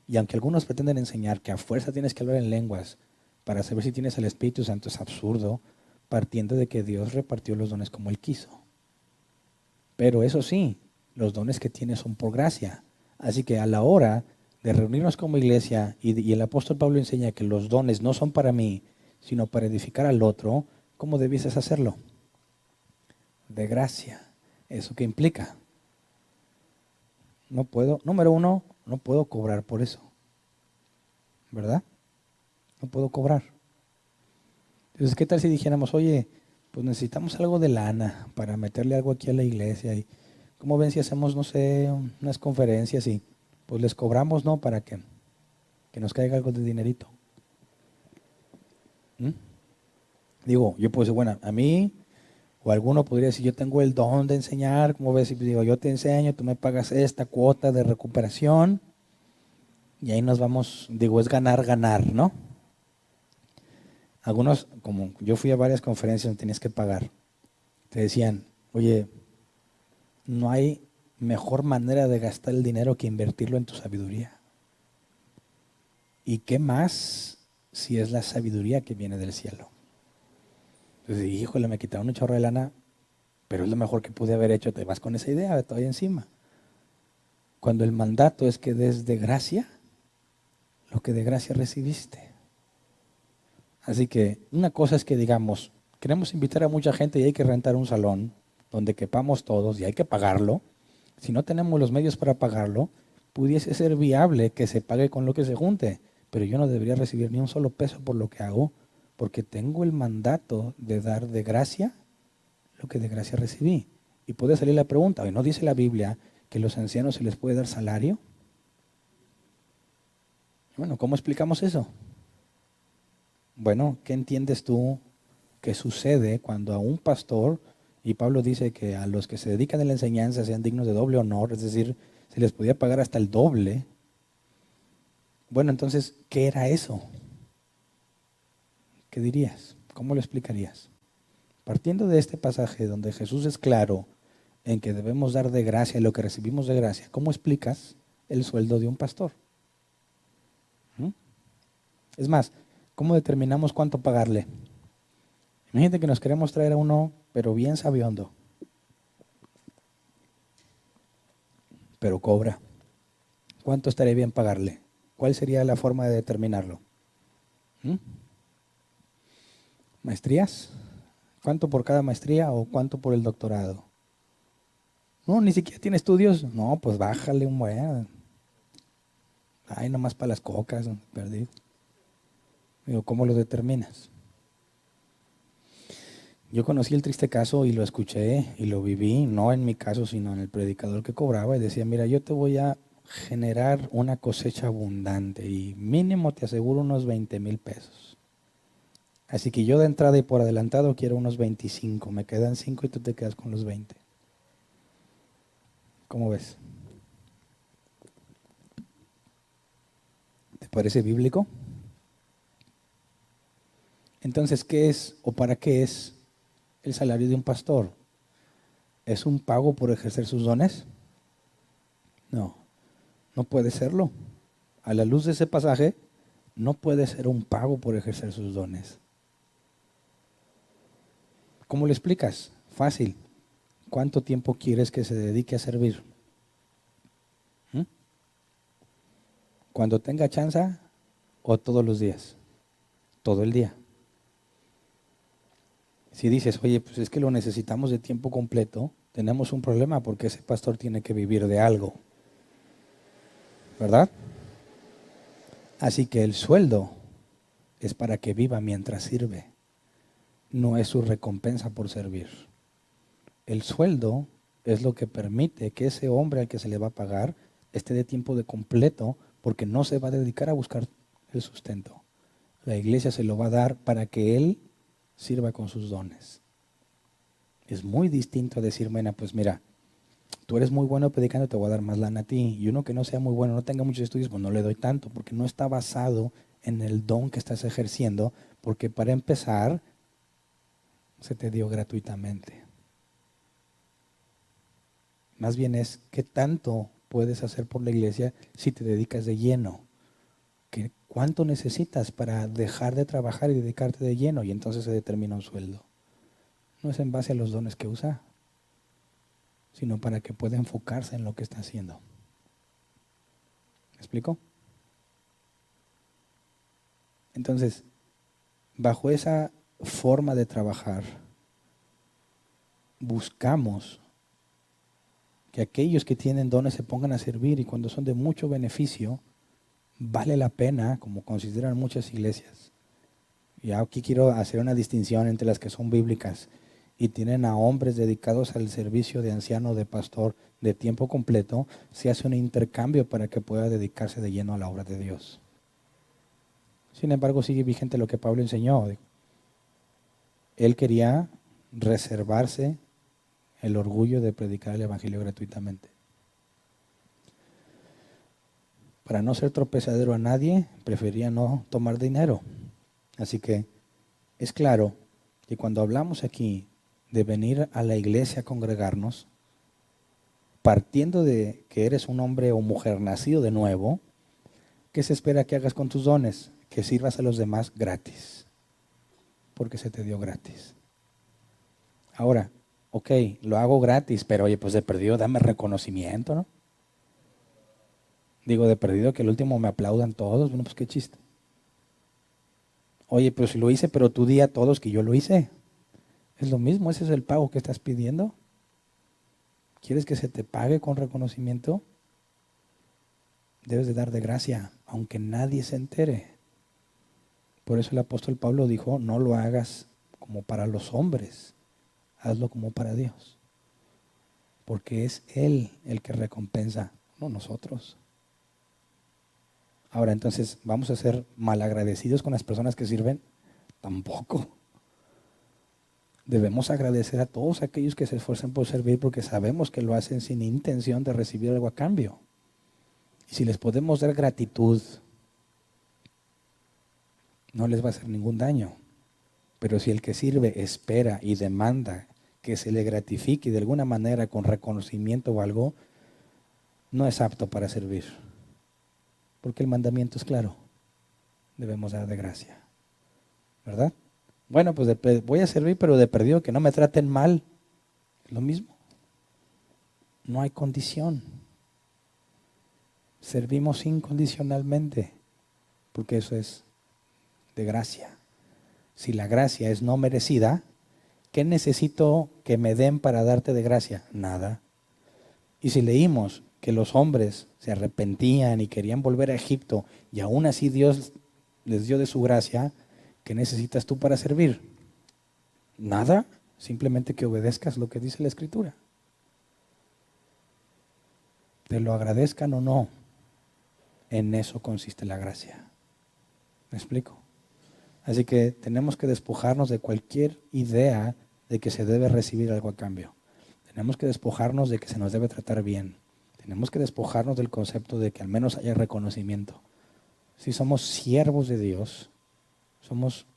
Y aunque algunos pretenden enseñar que a fuerza tienes que hablar en lenguas para saber si tienes el Espíritu Santo, es absurdo, partiendo de que Dios repartió los dones como Él quiso. Pero eso sí, los dones que tienes son por gracia. Así que a la hora de reunirnos como iglesia, y el apóstol Pablo enseña que los dones no son para mí, sino para edificar al otro, ¿cómo debieses hacerlo? De gracia. ¿Eso qué implica? No puedo, número uno, no puedo cobrar por eso. ¿Verdad? No puedo cobrar. Entonces, ¿qué tal si dijéramos, oye, pues necesitamos algo de lana para meterle algo aquí a la iglesia? Y ¿cómo ven si hacemos, no sé, unas conferencias y pues les cobramos, ¿no? Para que nos caiga algo de dinerito. ¿Mm? Digo, yo puedo decir, bueno, a mí o alguno podría decir, yo tengo el don de enseñar, ¿cómo ves? Y digo, yo te enseño, tú me pagas esta cuota de recuperación y ahí nos vamos, digo, es ganar, ganar, ¿no? Algunos, como yo fui a varias conferencias donde tenías que pagar, te decían, oye, no hay mejor manera de gastar el dinero que invertirlo en tu sabiduría. ¿Y qué más si es la sabiduría que viene del cielo? Entonces dije, híjole, me quitaron un chorro de lana, pero es lo mejor que pude haber hecho. Te vas con esa idea, todavía encima. Cuando el mandato es que des de gracia lo que de gracia recibiste. Así que una cosa es que digamos, queremos invitar a mucha gente y hay que rentar un salón donde quepamos todos y hay que pagarlo. Si no tenemos los medios para pagarlo, pudiese ser viable que se pague con lo que se junte, pero yo no debería recibir ni un solo peso por lo que hago, porque tengo el mandato de dar de gracia lo que de gracia recibí. Y puede salir la pregunta, ¿y no dice la Biblia que a los ancianos se les puede dar salario? Bueno, ¿cómo explicamos eso? Bueno, ¿qué entiendes tú que sucede cuando a un pastor, y Pablo dice que a los que se dedican a la enseñanza sean dignos de doble honor, es decir, se les podía pagar hasta el doble? Bueno, entonces, ¿qué era eso? ¿Qué dirías? ¿Cómo lo explicarías? Partiendo de este pasaje donde Jesús es claro en que debemos dar de gracia lo que recibimos de gracia, ¿cómo explicas el sueldo de un pastor? ¿Mm? Es más, ¿cómo determinamos cuánto pagarle? Imagínate que nos queremos traer a uno, pero bien sabiondo, pero cobra. ¿Cuánto estaría bien pagarle? ¿Cuál sería la forma de determinarlo? ¿Mm? ¿Maestrías? ¿Cuánto por cada maestría o cuánto por el doctorado? No, ni siquiera tiene estudios. No, pues bájale un buen. Ay, nomás para las cocas, perdido. Digo, ¿cómo lo determinas? Yo conocí el triste caso y lo escuché y lo viví, no en mi caso, sino en el predicador que cobraba y decía, mira, yo te voy a generar una cosecha abundante y mínimo te aseguro unos 20,000 pesos. Así que yo de entrada y por adelantado quiero unos 25, me quedan 5 y tú te quedas con los 20. ¿Cómo ves? ¿Te parece bíblico? Entonces, ¿qué es o para qué es el salario de un pastor? ¿Es un pago por ejercer sus dones? No, no puede serlo. A la luz de ese pasaje, no puede ser un pago por ejercer sus dones. ¿Cómo lo explicas? Fácil. ¿Cuánto tiempo quieres que se dedique a servir? ¿Mm? ¿Cuando tenga chance o todos los días? Todo el día. Si dices, oye, pues es que lo necesitamos de tiempo completo, tenemos un problema porque ese pastor tiene que vivir de algo, ¿verdad? Así que el sueldo es para que viva mientras sirve, no es su recompensa por servir. El sueldo es lo que permite que ese hombre al que se le va a pagar esté de tiempo de completo porque no se va a dedicar a buscar el sustento. La iglesia se lo va a dar para que él sirva con sus dones. Es muy distinto a decir, bueno, pues mira, tú eres muy bueno predicando, te voy a dar más lana a ti. Y uno que no sea muy bueno, no tenga muchos estudios, pues no le doy tanto, porque no está basado en el don que estás ejerciendo, porque para empezar, se te dio gratuitamente. Más bien es qué tanto puedes hacer por la iglesia si te dedicas de lleno. ¿Cuánto necesitas para dejar de trabajar y dedicarte de lleno? Y entonces se determina un sueldo. No es en base a los dones que usa, sino para que pueda enfocarse en lo que está haciendo. ¿Me explico? Entonces, bajo esa forma de trabajar, buscamos que aquellos que tienen dones se pongan a servir y cuando son de mucho beneficio, vale la pena, como consideran muchas iglesias. Y aquí quiero hacer una distinción entre las que son bíblicas y tienen a hombres dedicados al servicio de anciano, de pastor, de tiempo completo, se hace un intercambio para que pueda dedicarse de lleno a la obra de Dios. Sin embargo, sigue vigente lo que Pablo enseñó. Él quería reservarse el orgullo de predicar el evangelio gratuitamente. Para no ser tropezadero a nadie, prefería no tomar dinero. Así que es claro que cuando hablamos aquí de venir a la iglesia a congregarnos, partiendo de que eres un hombre o mujer nacido de nuevo, ¿qué se espera que hagas con tus dones? Que sirvas a los demás gratis, porque se te dio gratis. Ahora, ok, lo hago gratis, pero oye, pues de perdido dame reconocimiento, ¿no? Digo, de perdido que el último me aplaudan todos, bueno, pues qué chiste. Oye, pues si lo hice, pero tú di a todos que yo lo hice. Es lo mismo, ese es el pago que estás pidiendo. ¿Quieres que se te pague con reconocimiento? Debes de dar de gracia, aunque nadie se entere. Por eso el apóstol Pablo dijo, no lo hagas como para los hombres, hazlo como para Dios. Porque es Él el que recompensa, no nosotros. Ahora, entonces, ¿vamos a ser malagradecidos con las personas que sirven? Tampoco. Debemos agradecer a todos aquellos que se esfuerzan por servir porque sabemos que lo hacen sin intención de recibir algo a cambio. Y si les podemos dar gratitud, no les va a hacer ningún daño. Pero si el que sirve espera y demanda que se le gratifique de alguna manera con reconocimiento o algo, no es apto para servir. Porque el mandamiento es claro. Debemos dar de gracia. ¿Verdad? Bueno, pues voy a servir, pero de perdido que no me traten mal. Es lo mismo. No hay condición. Servimos incondicionalmente, porque eso es de gracia. Si la gracia es no merecida, ¿qué necesito que me den para darte de gracia? Nada. Y si leímos que los hombres se arrepentían y querían volver a Egipto y aún así Dios les dio de su gracia, ¿qué necesitas tú para servir? Nada, simplemente que obedezcas lo que dice la Escritura. Te lo agradezcan o no, en eso consiste la gracia. ¿Me explico? Así que tenemos que despojarnos de cualquier idea de que se debe recibir algo a cambio. Tenemos que despojarnos de que se nos debe tratar bien. Tenemos que despojarnos del concepto de que al menos haya reconocimiento. Si somos siervos de Dios, somos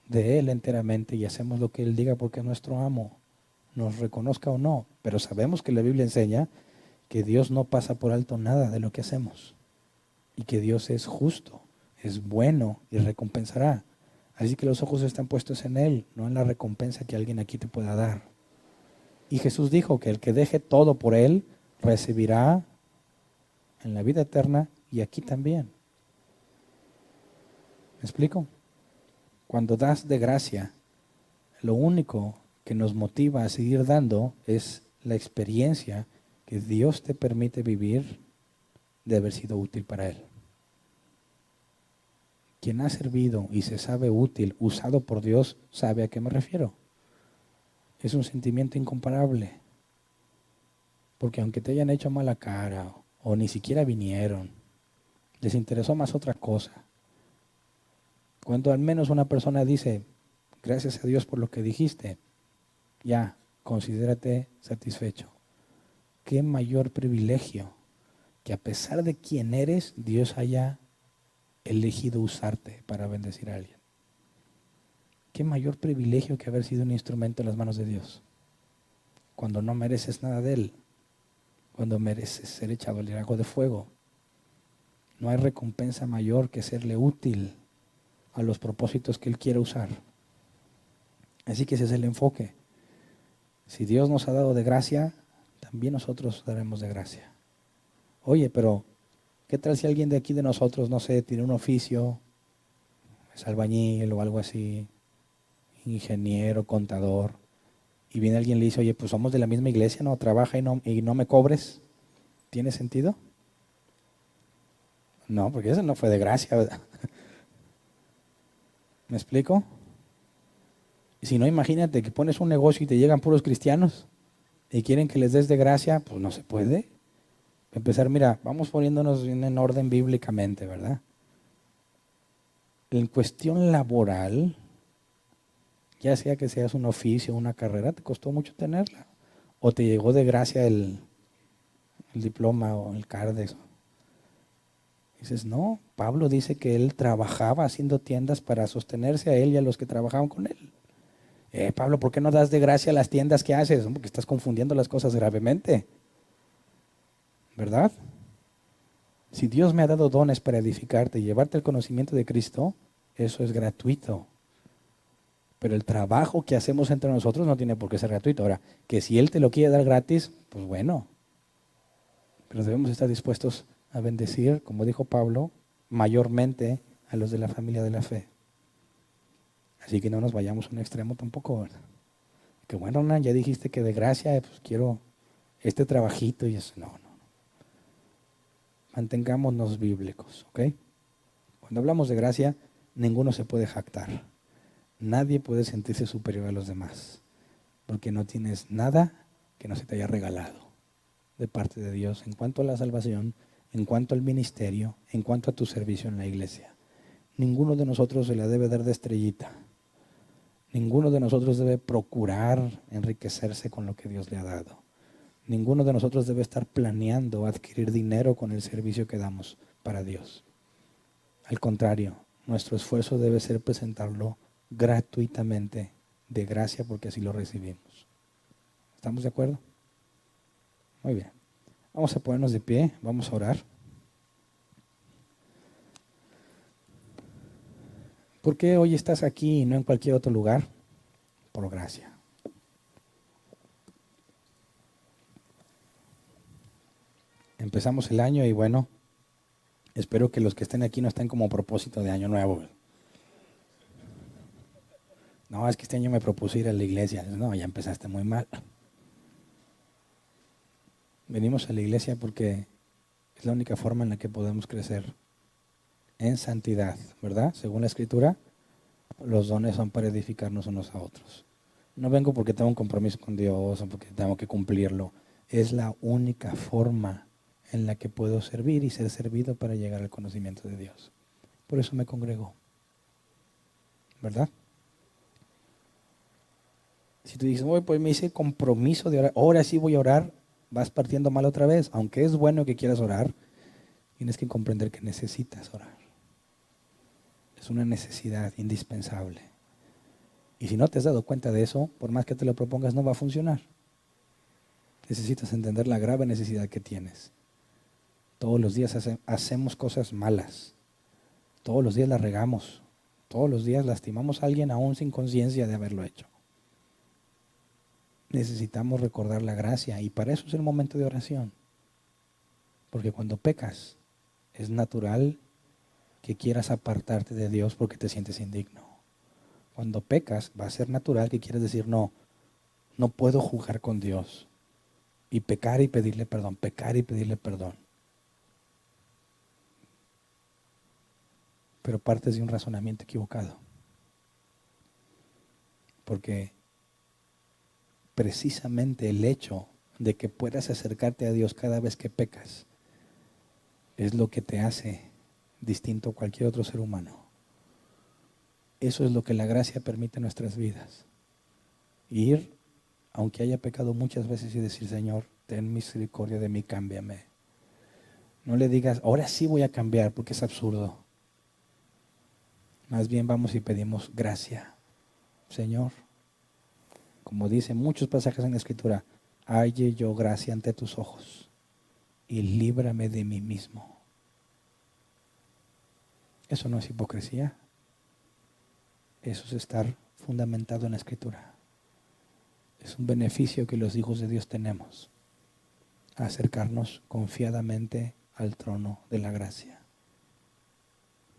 de Él enteramente y hacemos lo que Él diga porque es nuestro amo, nos reconozca o no. Pero sabemos que la Biblia enseña que Dios no pasa por alto nada de lo que hacemos y que Dios es justo, es bueno y recompensará. Así que los ojos están puestos en Él, no en la recompensa que alguien aquí te pueda dar. Y Jesús dijo que el que deje todo por Él recibirá en la vida eterna y aquí también. ¿Me explico? Cuando das de gracia, Lo único que nos motiva a seguir dando es la experiencia que Dios te permite vivir de haber sido útil para Él. Quien ha servido y se sabe útil, usado por Dios, sabe a qué me refiero. Es un sentimiento incomparable. Porque aunque te hayan hecho mala cara o ni siquiera vinieron, les interesó más otra cosa. Cuando al menos una persona dice, gracias a Dios por lo que dijiste, ya, considérate satisfecho. Qué mayor privilegio que a pesar de quién eres, Dios haya elegido usarte para bendecir a alguien. Qué mayor privilegio que haber sido un instrumento en las manos de Dios. Cuando no mereces nada de Él, cuando mereces ser echado al lago de fuego. No hay recompensa mayor que serle útil a los propósitos que Él quiere usar. Así que ese es el enfoque. Si Dios nos ha dado de gracia, también nosotros daremos de gracia. Oye, pero ¿qué tal si alguien de aquí de nosotros, no sé, tiene un oficio, es albañil o algo así, ingeniero, contador, y viene alguien y le dice, oye, pues somos de la misma iglesia, no, trabaja y no me cobres? ¿Tiene sentido? No, porque eso no fue de gracia, ¿verdad? ¿Me explico? Y si no, imagínate que pones un negocio y te llegan puros cristianos y quieren que les des de gracia, pues no se puede. Empezar, mira, vamos poniéndonos en orden bíblicamente, ¿verdad? En cuestión laboral, ya sea que seas un oficio, una carrera, te costó mucho tenerla. O te llegó de gracia el diploma o el CARDES. Dices, no, Pablo dice que él trabajaba haciendo tiendas para sostenerse a él y a los que trabajaban con él. Pablo, ¿por qué no das de gracia las tiendas que haces? Porque estás confundiendo las cosas gravemente, ¿verdad? Si Dios me ha dado dones para edificarte y llevarte al conocimiento de Cristo, eso es gratuito. Pero el trabajo que hacemos entre nosotros no tiene por qué ser gratuito. Ahora, que si Él te lo quiere dar gratis, pues bueno. Pero debemos estar dispuestos a bendecir, como dijo Pablo, mayormente a los de la familia de la fe. Así que no nos vayamos a un extremo tampoco, ¿verdad? Que bueno, Nan, ya dijiste que de gracia, pues quiero este trabajito y eso. No. Mantengámonos bíblicos, ¿ok? Cuando hablamos de gracia, ninguno se puede jactar. Nadie puede sentirse superior a los demás, porque no tienes nada que no se te haya regalado de parte de Dios en cuanto a la salvación, en cuanto al ministerio, en cuanto a tu servicio en la iglesia. Ninguno de nosotros se la debe dar de estrellita. Ninguno de nosotros debe procurar enriquecerse con lo que Dios le ha dado. Ninguno de nosotros debe estar planeando adquirir dinero con el servicio que damos para Dios. Al contrario, nuestro esfuerzo debe ser presentarlo gratuitamente, de gracia, porque así lo recibimos. ¿Estamos de acuerdo? Muy bien. Vamos a ponernos de pie, vamos a orar. ¿Por qué hoy estás aquí y no en cualquier otro lugar? Por gracia. Empezamos el año y bueno, espero que los que estén aquí no estén como propósito de año nuevo. No, es que este año me propuse ir a la iglesia. No, ya empezaste muy mal. Venimos a la iglesia porque es la única forma en la que podemos crecer en santidad, ¿verdad? Según la Escritura, los dones son para edificarnos unos a otros. No vengo porque tengo un compromiso con Dios o porque tengo que cumplirlo. Es la única forma en la que puedo servir y ser servido para llegar al conocimiento de Dios. Por eso me congrego, ¿verdad? Si tú dices, oye, pues me hice compromiso de orar, ahora sí voy a orar, vas partiendo mal otra vez. Aunque es bueno que quieras orar, tienes que comprender que necesitas orar. Es una necesidad indispensable. Y si no te has dado cuenta de eso, por más que te lo propongas, no va a funcionar. Necesitas entender la grave necesidad que tienes. Todos los días hacemos cosas malas. Todos los días la regamos. Todos los días lastimamos a alguien aún sin conciencia de haberlo hecho. Necesitamos recordar la gracia y para eso es el momento de oración. Porque cuando pecas, es natural que quieras apartarte de Dios porque te sientes indigno. cuando pecas va a ser natural que quieres decir, no, no puedo jugar con Dios. Y pecar y pedirle perdón, pecar y pedirle perdón. Pero partes de un razonamiento equivocado. Porque precisamente el hecho de que puedas acercarte a Dios cada vez que pecas es lo que te hace distinto a cualquier otro ser humano. Eso es lo que la gracia permite en nuestras vidas. Ir, aunque haya pecado muchas veces, y decir, Señor, ten misericordia de mí, cámbiame. No le digas, ahora sí voy a cambiar, porque es absurdo. Más bien vamos y pedimos gracia. Señor, como dicen muchos pasajes en la Escritura, halle yo gracia ante tus ojos y líbrame de mí mismo. Eso no es hipocresía. Eso es estar fundamentado en la Escritura. Es un beneficio que los hijos de Dios tenemos, acercarnos confiadamente al trono de la gracia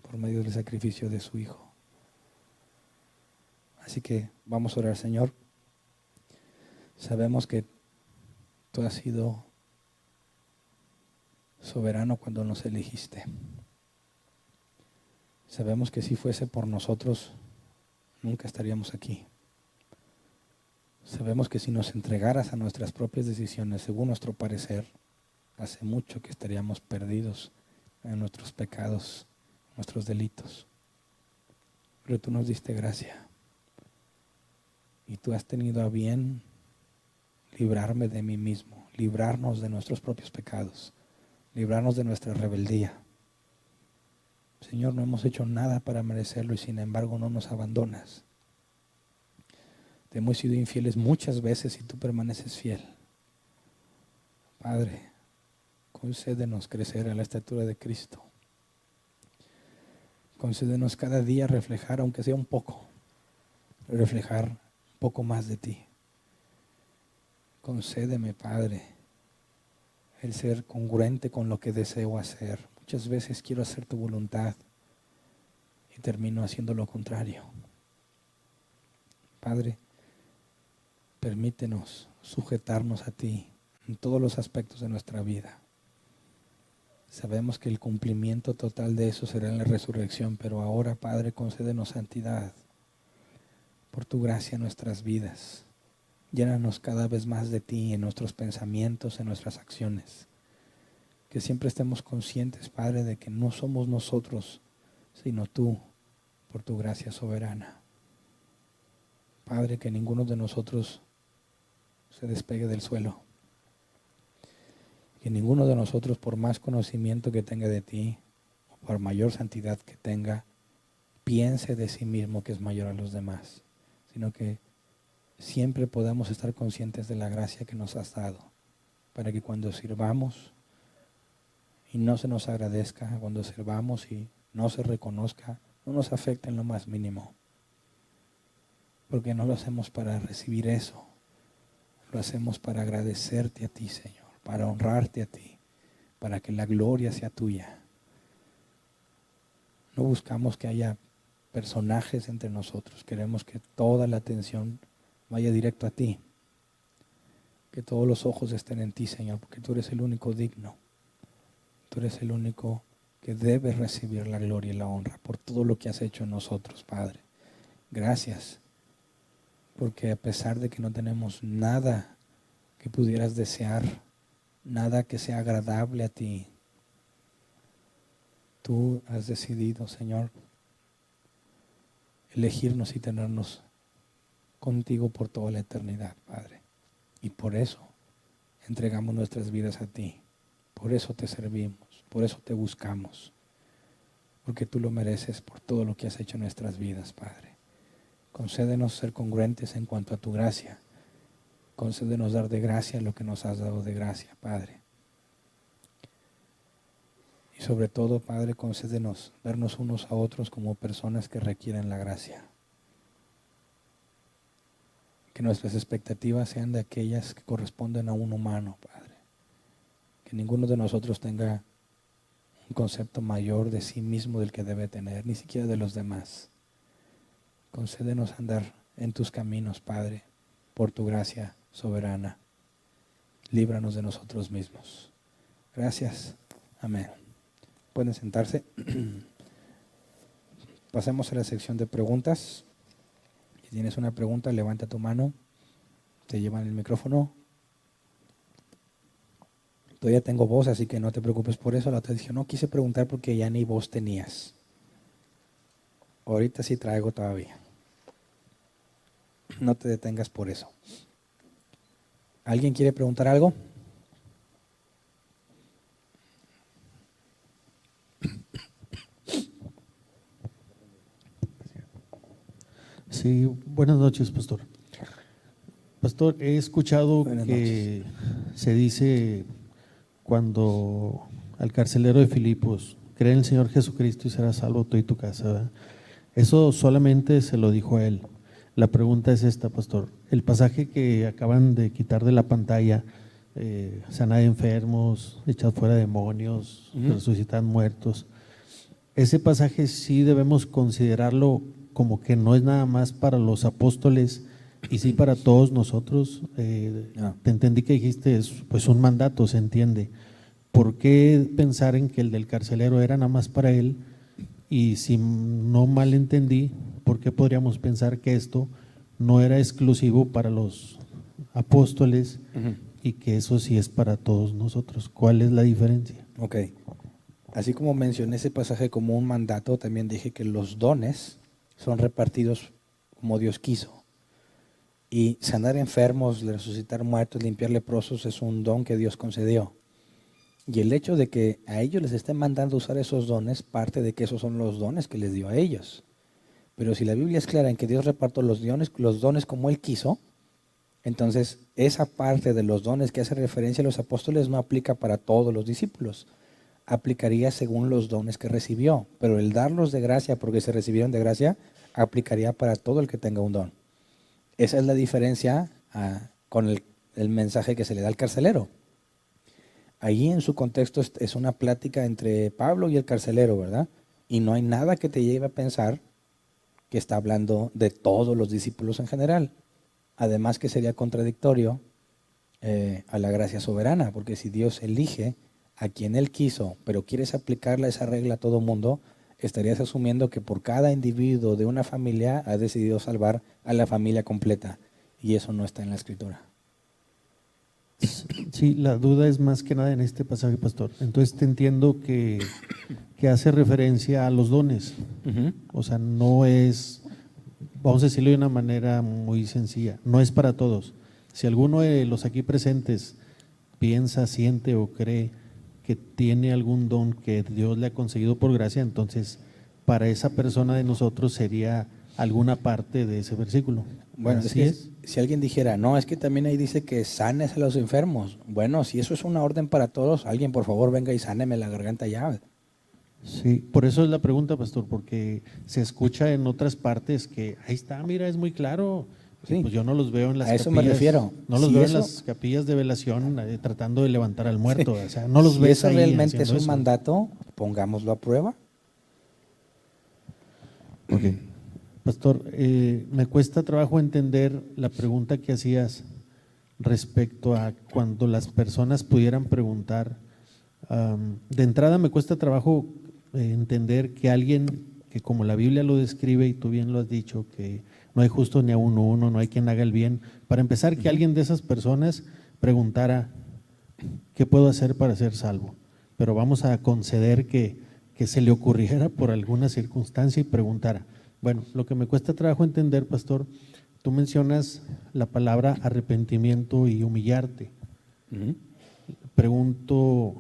por medio del sacrificio de su Hijo. Así que vamos a orar, Señor. Sabemos que tú has sido soberano cuando nos elegiste. Sabemos que si fuese por nosotros, nunca estaríamos aquí. Sabemos que si nos entregaras a nuestras propias decisiones, según nuestro parecer, hace mucho que estaríamos perdidos en nuestros pecados, nuestros delitos. Pero tú nos diste gracia. Y tú has tenido a bien librarme de mí mismo, librarnos de nuestros propios pecados, librarnos de nuestra rebeldía. Señor, no hemos hecho nada para merecerlo y sin embargo no nos abandonas. Te hemos sido infieles muchas veces y tú permaneces fiel. Padre, concédenos crecer a la estatura de Cristo. Concédenos cada día reflejar, aunque sea un poco, reflejar un poco más de ti. Concédeme, Padre, el ser congruente con lo que deseo hacer. Muchas veces quiero hacer tu voluntad y termino haciendo lo contrario. Padre, permítenos sujetarnos a ti en todos los aspectos de nuestra vida. Sabemos que el cumplimiento total de eso será en la resurrección, pero ahora, Padre, concédenos santidad por tu gracia en nuestras vidas. Llénanos cada vez más de ti en nuestros pensamientos, en nuestras acciones. Que siempre estemos conscientes, Padre, de que no somos nosotros, sino tú, por tu gracia soberana. Padre, que ninguno de nosotros se despegue del suelo. Que ninguno de nosotros, por más conocimiento que tenga de ti, o por mayor santidad que tenga, piense de sí mismo que es mayor a los demás, sino que siempre podamos estar conscientes de la gracia que nos has dado, para que cuando sirvamos y no se nos agradezca, cuando sirvamos y no se reconozca, no nos afecte en lo más mínimo, porque no lo hacemos para recibir eso, lo hacemos para agradecerte a ti, Señor, para honrarte a ti, para que la gloria sea tuya. No buscamos que haya personajes entre nosotros, queremos que toda la atención vaya directo a ti, que todos los ojos estén en ti, Señor, porque tú eres el único digno, tú eres el único que debe recibir la gloria y la honra por todo lo que has hecho en nosotros, Padre. Gracias, porque a pesar de que no tenemos nada que pudieras desear, nada que sea agradable a ti, tú has decidido, Señor, elegirnos y tenernos contigo por toda la eternidad, Padre. Y por eso entregamos nuestras vidas a ti. Por eso te servimos, por eso te buscamos. Porque tú lo mereces por todo lo que has hecho en nuestras vidas, Padre. Concédenos ser congruentes en cuanto a tu gracia. Concédenos dar de gracia lo que nos has dado de gracia, Padre. Y sobre todo, Padre, concédenos vernos unos a otros como personas que requieren la gracia. Que nuestras expectativas sean de aquellas que corresponden a un humano, Padre. Que ninguno de nosotros tenga un concepto mayor de sí mismo del que debe tener, ni siquiera de los demás. Concédenos andar en tus caminos, Padre, por tu gracia soberana. Líbranos de nosotros mismos. Gracias. Amén. Pueden sentarse. Pasemos a la sección de preguntas. Si tienes una pregunta, levanta tu mano. Te llevan el micrófono. Todavía tengo voz, así que no te preocupes por eso. La otra dije, no quise preguntar porque ya ni voz tenías. Ahorita sí traigo todavía. No te detengas por eso. ¿Alguien quiere preguntar algo? Sí, buenas noches, pastor. Pastor, he escuchado que se dice cuando al carcelero de Filipos, cree en el Señor Jesucristo y serás salvo tú y tu casa, ¿verdad? Eso solamente se lo dijo a él. La pregunta es esta, pastor. El pasaje que acaban de quitar de la pantalla, sanar de enfermos, echar fuera demonios, resucitar muertos, ese pasaje sí debemos considerarlo como que no es nada más para los apóstoles y sí para todos nosotros. Te entendí que dijiste es pues un mandato, se entiende. ¿Por qué pensar en que el del carcelero era nada más para él? Y si no mal entendí, ¿por qué podríamos pensar que esto no era exclusivo para los apóstoles y que eso sí es para todos nosotros? ¿Cuál es la diferencia? Ok. Así como mencioné ese pasaje como un mandato, también dije que los dones son repartidos como Dios quiso. Y sanar enfermos, resucitar muertos, limpiar leprosos es un don que Dios concedió. Y el hecho de que a ellos les estén mandando usar esos dones, parte de que esos son los dones que les dio a ellos. Pero si la Biblia es clara en que Dios repartió los dones como Él quiso, entonces esa parte de los dones que hace referencia a los apóstoles no aplica para todos los discípulos. Aplicaría según los dones que recibió. Pero el darlos de gracia, porque se recibieron de gracia, aplicaría para todo el que tenga un don. Esa es la diferencia con el mensaje que se le da al carcelero. Allí en su contexto es una plática entre Pablo y el carcelero, ¿verdad? Y no hay nada que te lleve a pensar que está hablando de todos los discípulos en general. Además que sería contradictorio a la gracia soberana, porque si Dios elige a quien Él quiso, pero quieres aplicarle esa regla a todo mundo, estarías asumiendo que por cada individuo de una familia ha decidido salvar a la familia completa. Y eso no está en la Escritura. Sí, la duda es más que nada en este pasaje, pastor. Entonces te entiendo que hace referencia a los dones. O sea, no es, vamos a decirlo de una manera muy sencilla, no es para todos. Si alguno de los aquí presentes piensa, siente o cree que tiene algún don que Dios le ha conseguido por gracia, entonces para esa persona de nosotros sería alguna parte de ese versículo. Bueno, ¿Así es? Si alguien dijera, no, es que también ahí dice que sanes a los enfermos. Bueno, si eso es una orden para todos, alguien por favor venga y sáneme la garganta ya. Sí, por eso es la pregunta, pastor, porque se escucha en otras partes que ahí está, mira, es muy claro. Sí. Pues yo no los veo en las capillas. A eso me refiero. No los veo en las capillas de velación tratando de levantar al muerto. O sea, no los ves eso ahí realmente es un eso. mandato, pongámoslo a prueba. Ok. Pastor, me cuesta trabajo entender la pregunta que hacías respecto a cuando las personas pudieran preguntar. De entrada me cuesta trabajo entender que alguien que como la Biblia lo describe y tú bien lo has dicho, que no hay justo ni a uno, no hay quien haga el bien. Para empezar, que alguien de esas personas preguntara, ¿qué puedo hacer para ser salvo? Pero vamos a conceder que se le ocurriera por alguna circunstancia y preguntara. Bueno, lo que me cuesta trabajo entender, pastor, tú mencionas la palabra arrepentimiento y humillarte. Pregunto,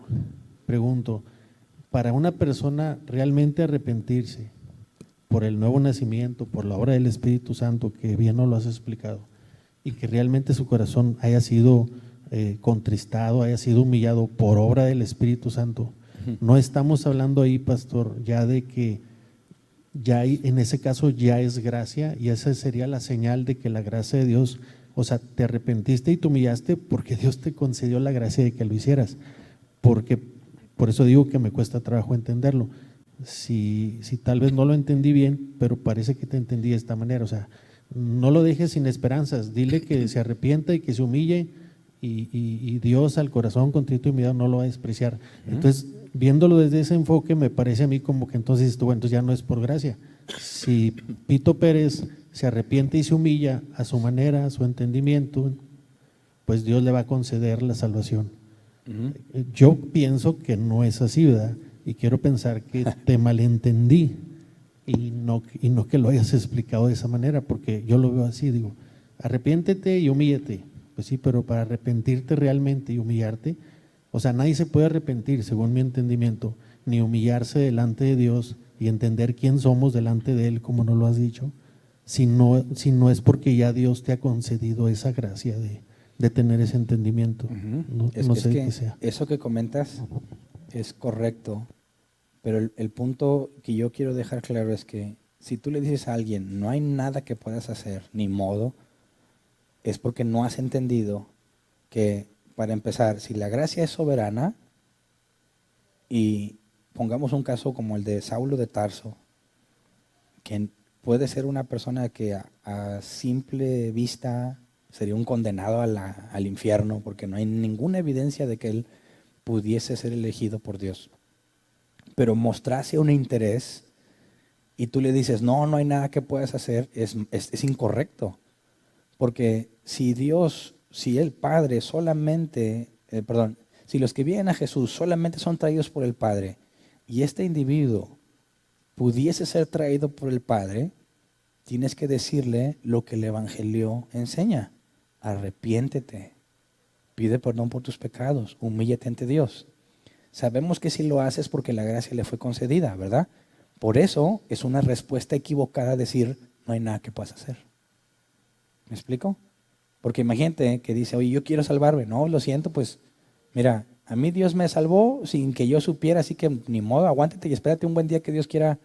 para una persona realmente arrepentirse por el nuevo nacimiento, por la obra del Espíritu Santo, que bien nos lo has explicado, y que realmente su corazón haya sido contristado, haya sido humillado por obra del Espíritu Santo, no estamos hablando ahí, pastor, ya de que ya en ese caso ya es gracia, y esa sería la señal de que la gracia de Dios, o sea, te arrepentiste y te humillaste porque Dios te concedió la gracia de que lo hicieras, porque por eso digo que me cuesta trabajo entenderlo. si tal vez no lo entendí bien, pero parece que te entendí de esta manera. O sea, no lo dejes sin esperanzas, dile que se arrepienta y que se humille y Dios al corazón contrito y humillado no lo va a despreciar. Entonces, viéndolo desde ese enfoque, me parece a mí como que entonces ya no es por gracia. Si Pito Pérez se arrepiente y se humilla a su manera, a su entendimiento, pues Dios le va a conceder la salvación. Yo pienso que no es así, ¿verdad? Y quiero pensar que te malentendí y no que lo hayas explicado de esa manera, porque yo lo veo así, digo, arrepiéntete y humíllate. Pues sí, pero para arrepentirte realmente y humillarte, o sea, nadie se puede arrepentir, según mi entendimiento, ni humillarse delante de Dios y entender quién somos delante de Él, como no lo has dicho, si no es porque ya Dios te ha concedido esa gracia de tener ese entendimiento. No sé qué sea. Eso que comentas es correcto, pero el punto que yo quiero dejar claro es que si tú le dices a alguien, no hay nada que puedas hacer, ni modo, es porque no has entendido que, para empezar, si la gracia es soberana, y pongamos un caso como el de Saulo de Tarso, que puede ser una persona que a simple vista sería un condenado al infierno, porque no hay ninguna evidencia de que él pudiese ser elegido por Dios, pero mostrase un interés y tú le dices, no hay nada que puedas hacer, es incorrecto. Porque si el Padre solamente, si los que vienen a Jesús solamente son traídos por el Padre, y este individuo pudiese ser traído por el Padre, tienes que decirle lo que el Evangelio enseña. Arrepiéntete, pide perdón por tus pecados, humíllate ante Dios. Sabemos que si lo haces porque la gracia le fue concedida, ¿verdad? Por eso es una respuesta equivocada decir, no hay nada que puedas hacer. ¿Me explico? Porque imagínate que dice, oye, yo quiero salvarme. No, lo siento, pues, mira, a mí Dios me salvó sin que yo supiera, así que ni modo, aguántate y espérate un buen día que Dios quiera,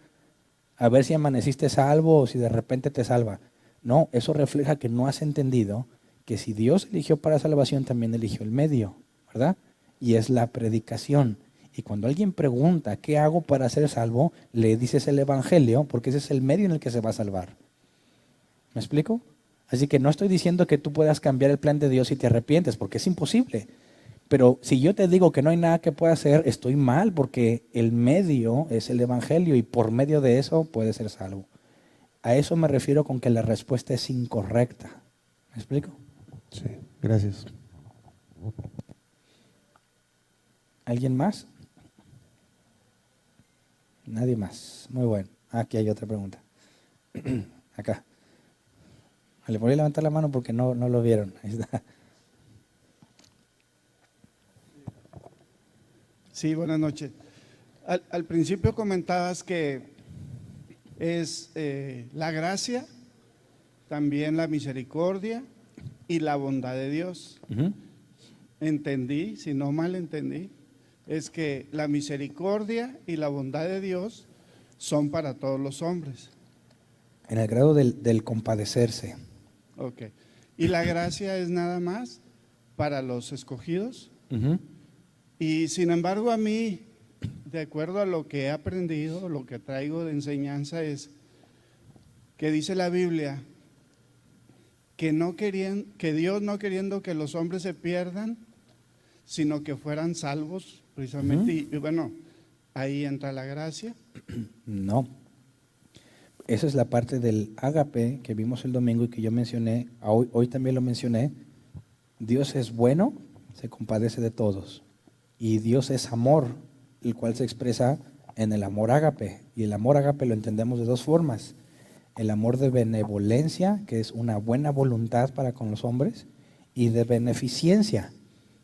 a ver si amaneciste salvo o si de repente te salva. No, eso refleja que no has entendido que si Dios eligió para salvación, también eligió el medio, ¿verdad? Y es la predicación. Y cuando alguien pregunta, ¿qué hago para ser salvo? Le dices el Evangelio, porque ese es el medio en el que se va a salvar. ¿Me explico? Así que no estoy diciendo que tú puedas cambiar el plan de Dios si te arrepientes, porque es imposible. Pero si yo te digo que no hay nada que pueda hacer, estoy mal, porque el medio es el Evangelio y por medio de eso puede ser salvo. A eso me refiero con que la respuesta es incorrecta. ¿Me explico? Sí, gracias. ¿Alguien más? Nadie más. Muy bueno. Aquí hay otra pregunta. Acá. Le voy a levantar la mano porque no lo vieron. Ahí está. Sí, buenas noches. Al principio comentabas que es la gracia, también la misericordia y la bondad de Dios. Entendí, si no mal entendí, es que la misericordia y la bondad de Dios son para todos los hombres. En el grado del compadecerse. Ok. ¿Y la gracia es nada más para los escogidos? Y sin embargo a mí, de acuerdo a lo que he aprendido, lo que traigo de enseñanza es que dice la Biblia que Dios no queriendo que los hombres se pierdan, sino que fueran salvos precisamente. Y bueno, ahí entra la gracia. No. Esa es la parte del ágape que vimos el domingo y que yo mencioné, hoy también lo mencioné. Dios es bueno, se compadece de todos. Y Dios es amor, el cual se expresa en el amor ágape. Y el amor ágape lo entendemos de dos formas. El amor de benevolencia, que es una buena voluntad para con los hombres, y de beneficencia,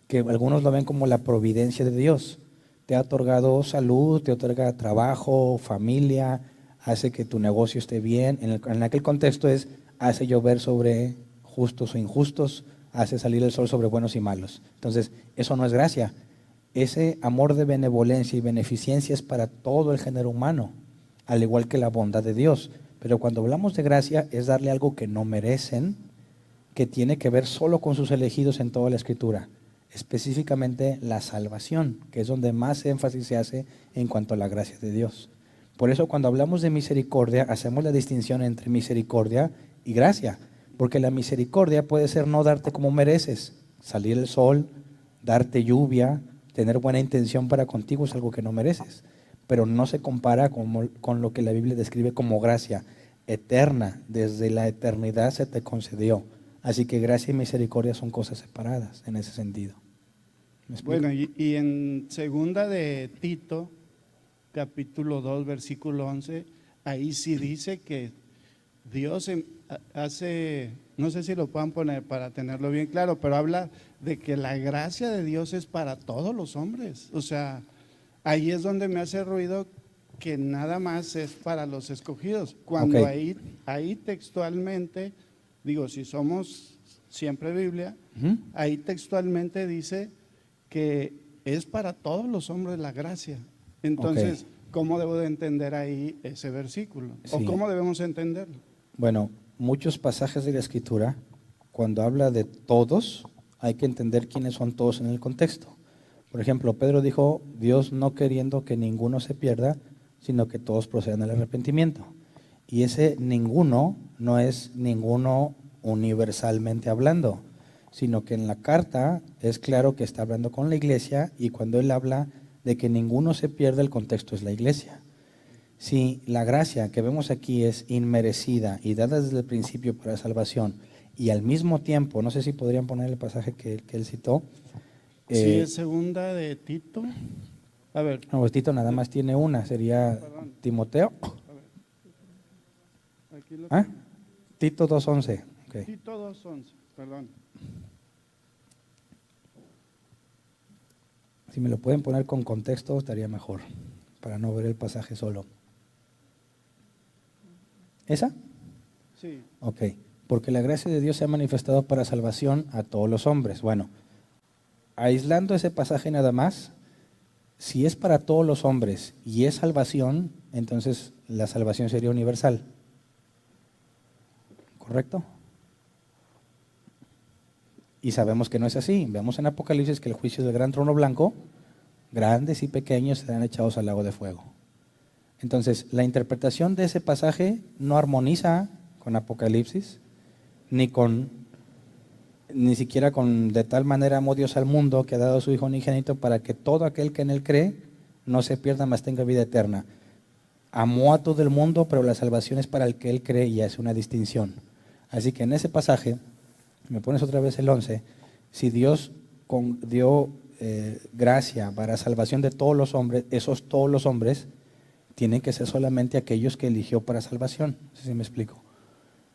que algunos lo ven como la providencia de Dios. Te ha otorgado salud, te otorga trabajo, familia, hace que tu negocio esté bien. En aquel contexto hace llover sobre justos o injustos, hace salir el sol sobre buenos y malos. Entonces, eso no es gracia. Ese amor de benevolencia y beneficencia es para todo el género humano, al igual que la bondad de Dios. Pero cuando hablamos de gracia es darle algo que no merecen, que tiene que ver solo con sus elegidos en toda la Escritura, específicamente la salvación, que es donde más énfasis se hace en cuanto a la gracia de Dios. Por eso cuando hablamos de misericordia, hacemos la distinción entre misericordia y gracia. Porque la misericordia puede ser no darte como mereces. Salir el sol, darte lluvia, tener buena intención para contigo es algo que no mereces. Pero no se compara con lo que la Biblia describe como gracia eterna. Desde la eternidad se te concedió. Así que gracia y misericordia son cosas separadas en ese sentido. ¿Me explico? Bueno, y en segunda de Tito, capítulo 2, versículo 11, ahí sí dice que Dios hace, no sé si lo puedan poner para tenerlo bien claro, pero habla de que la gracia de Dios es para todos los hombres. O sea, ahí es donde me hace ruido que nada más es para los escogidos. Cuando Ok. ahí textualmente, digo, si somos siempre Biblia, Ujú. ahí textualmente dice que es para todos los hombres la gracia. Entonces, Ok. ¿cómo debo de entender ahí ese versículo? ¿O Sí. cómo debemos entenderlo? Bueno, muchos pasajes de la Escritura, cuando habla de todos, hay que entender quiénes son todos en el contexto. Por ejemplo, Pedro dijo, Dios no queriendo que ninguno se pierda, sino que todos procedan al arrepentimiento. Y ese ninguno no es ninguno universalmente hablando, sino que en la carta es claro que está hablando con la iglesia y cuando él habla de que ninguno se pierda, el contexto es la iglesia. Si la gracia que vemos aquí es inmerecida y dada desde el principio para salvación y al mismo tiempo, no sé si podrían poner el pasaje que él citó, Sí, es segunda de Tito. A ver, no, pues Tito nada más tiene una, sería perdón, Timoteo. a ver. Aquí lo ¿Ah? tengo. Tito 2:11. Ok. Tito 2:11, perdón. Si me lo pueden poner con contexto estaría mejor, para no ver el pasaje solo. ¿Esa? Sí, Ok. Porque la gracia de Dios se ha manifestado para salvación a todos los hombres. Bueno, aislando ese pasaje nada más, si es para todos los hombres y es salvación, entonces la salvación sería universal. ¿Correcto? Y sabemos que no es así. Vemos en Apocalipsis que el juicio del gran trono blanco, grandes y pequeños, serán echados al lago de fuego. Entonces, la interpretación de ese pasaje no armoniza con Apocalipsis, ni siquiera con de tal manera amó Dios al mundo que ha dado a su Hijo unigénito para que todo aquel que en él cree no se pierda, mas tenga vida eterna. Amó a todo el mundo, pero la salvación es para el que él cree y hace una distinción. Así que en ese pasaje, me pones otra vez el 11, si Dios dio gracia para salvación de todos los hombres, esos todos los hombres tienen que ser solamente aquellos que eligió para salvación. No sé si me explico.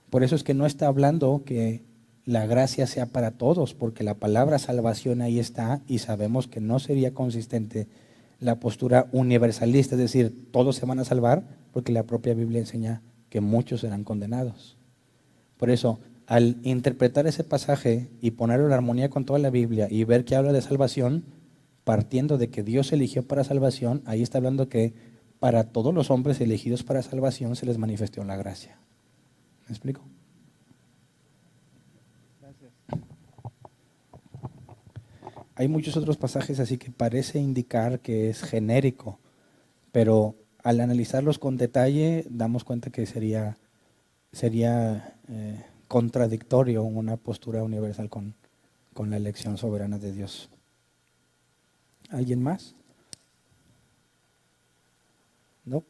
Por eso es que no está hablando que la gracia sea para todos, porque la palabra salvación ahí está y sabemos que no sería consistente la postura universalista, es decir, todos se van a salvar, porque la propia Biblia enseña que muchos serán condenados. Por eso, al interpretar ese pasaje y ponerlo en armonía con toda la Biblia y ver que habla de salvación, partiendo de que Dios eligió para salvación, ahí está hablando que para todos los hombres elegidos para salvación se les manifestó la gracia. ¿Me explico? gracias. Hay muchos otros pasajes así que parece indicar que es genérico, pero al analizarlos con detalle damos cuenta que sería contradictorio una postura universal con la elección soberana de Dios. ¿Alguien más? ¿No?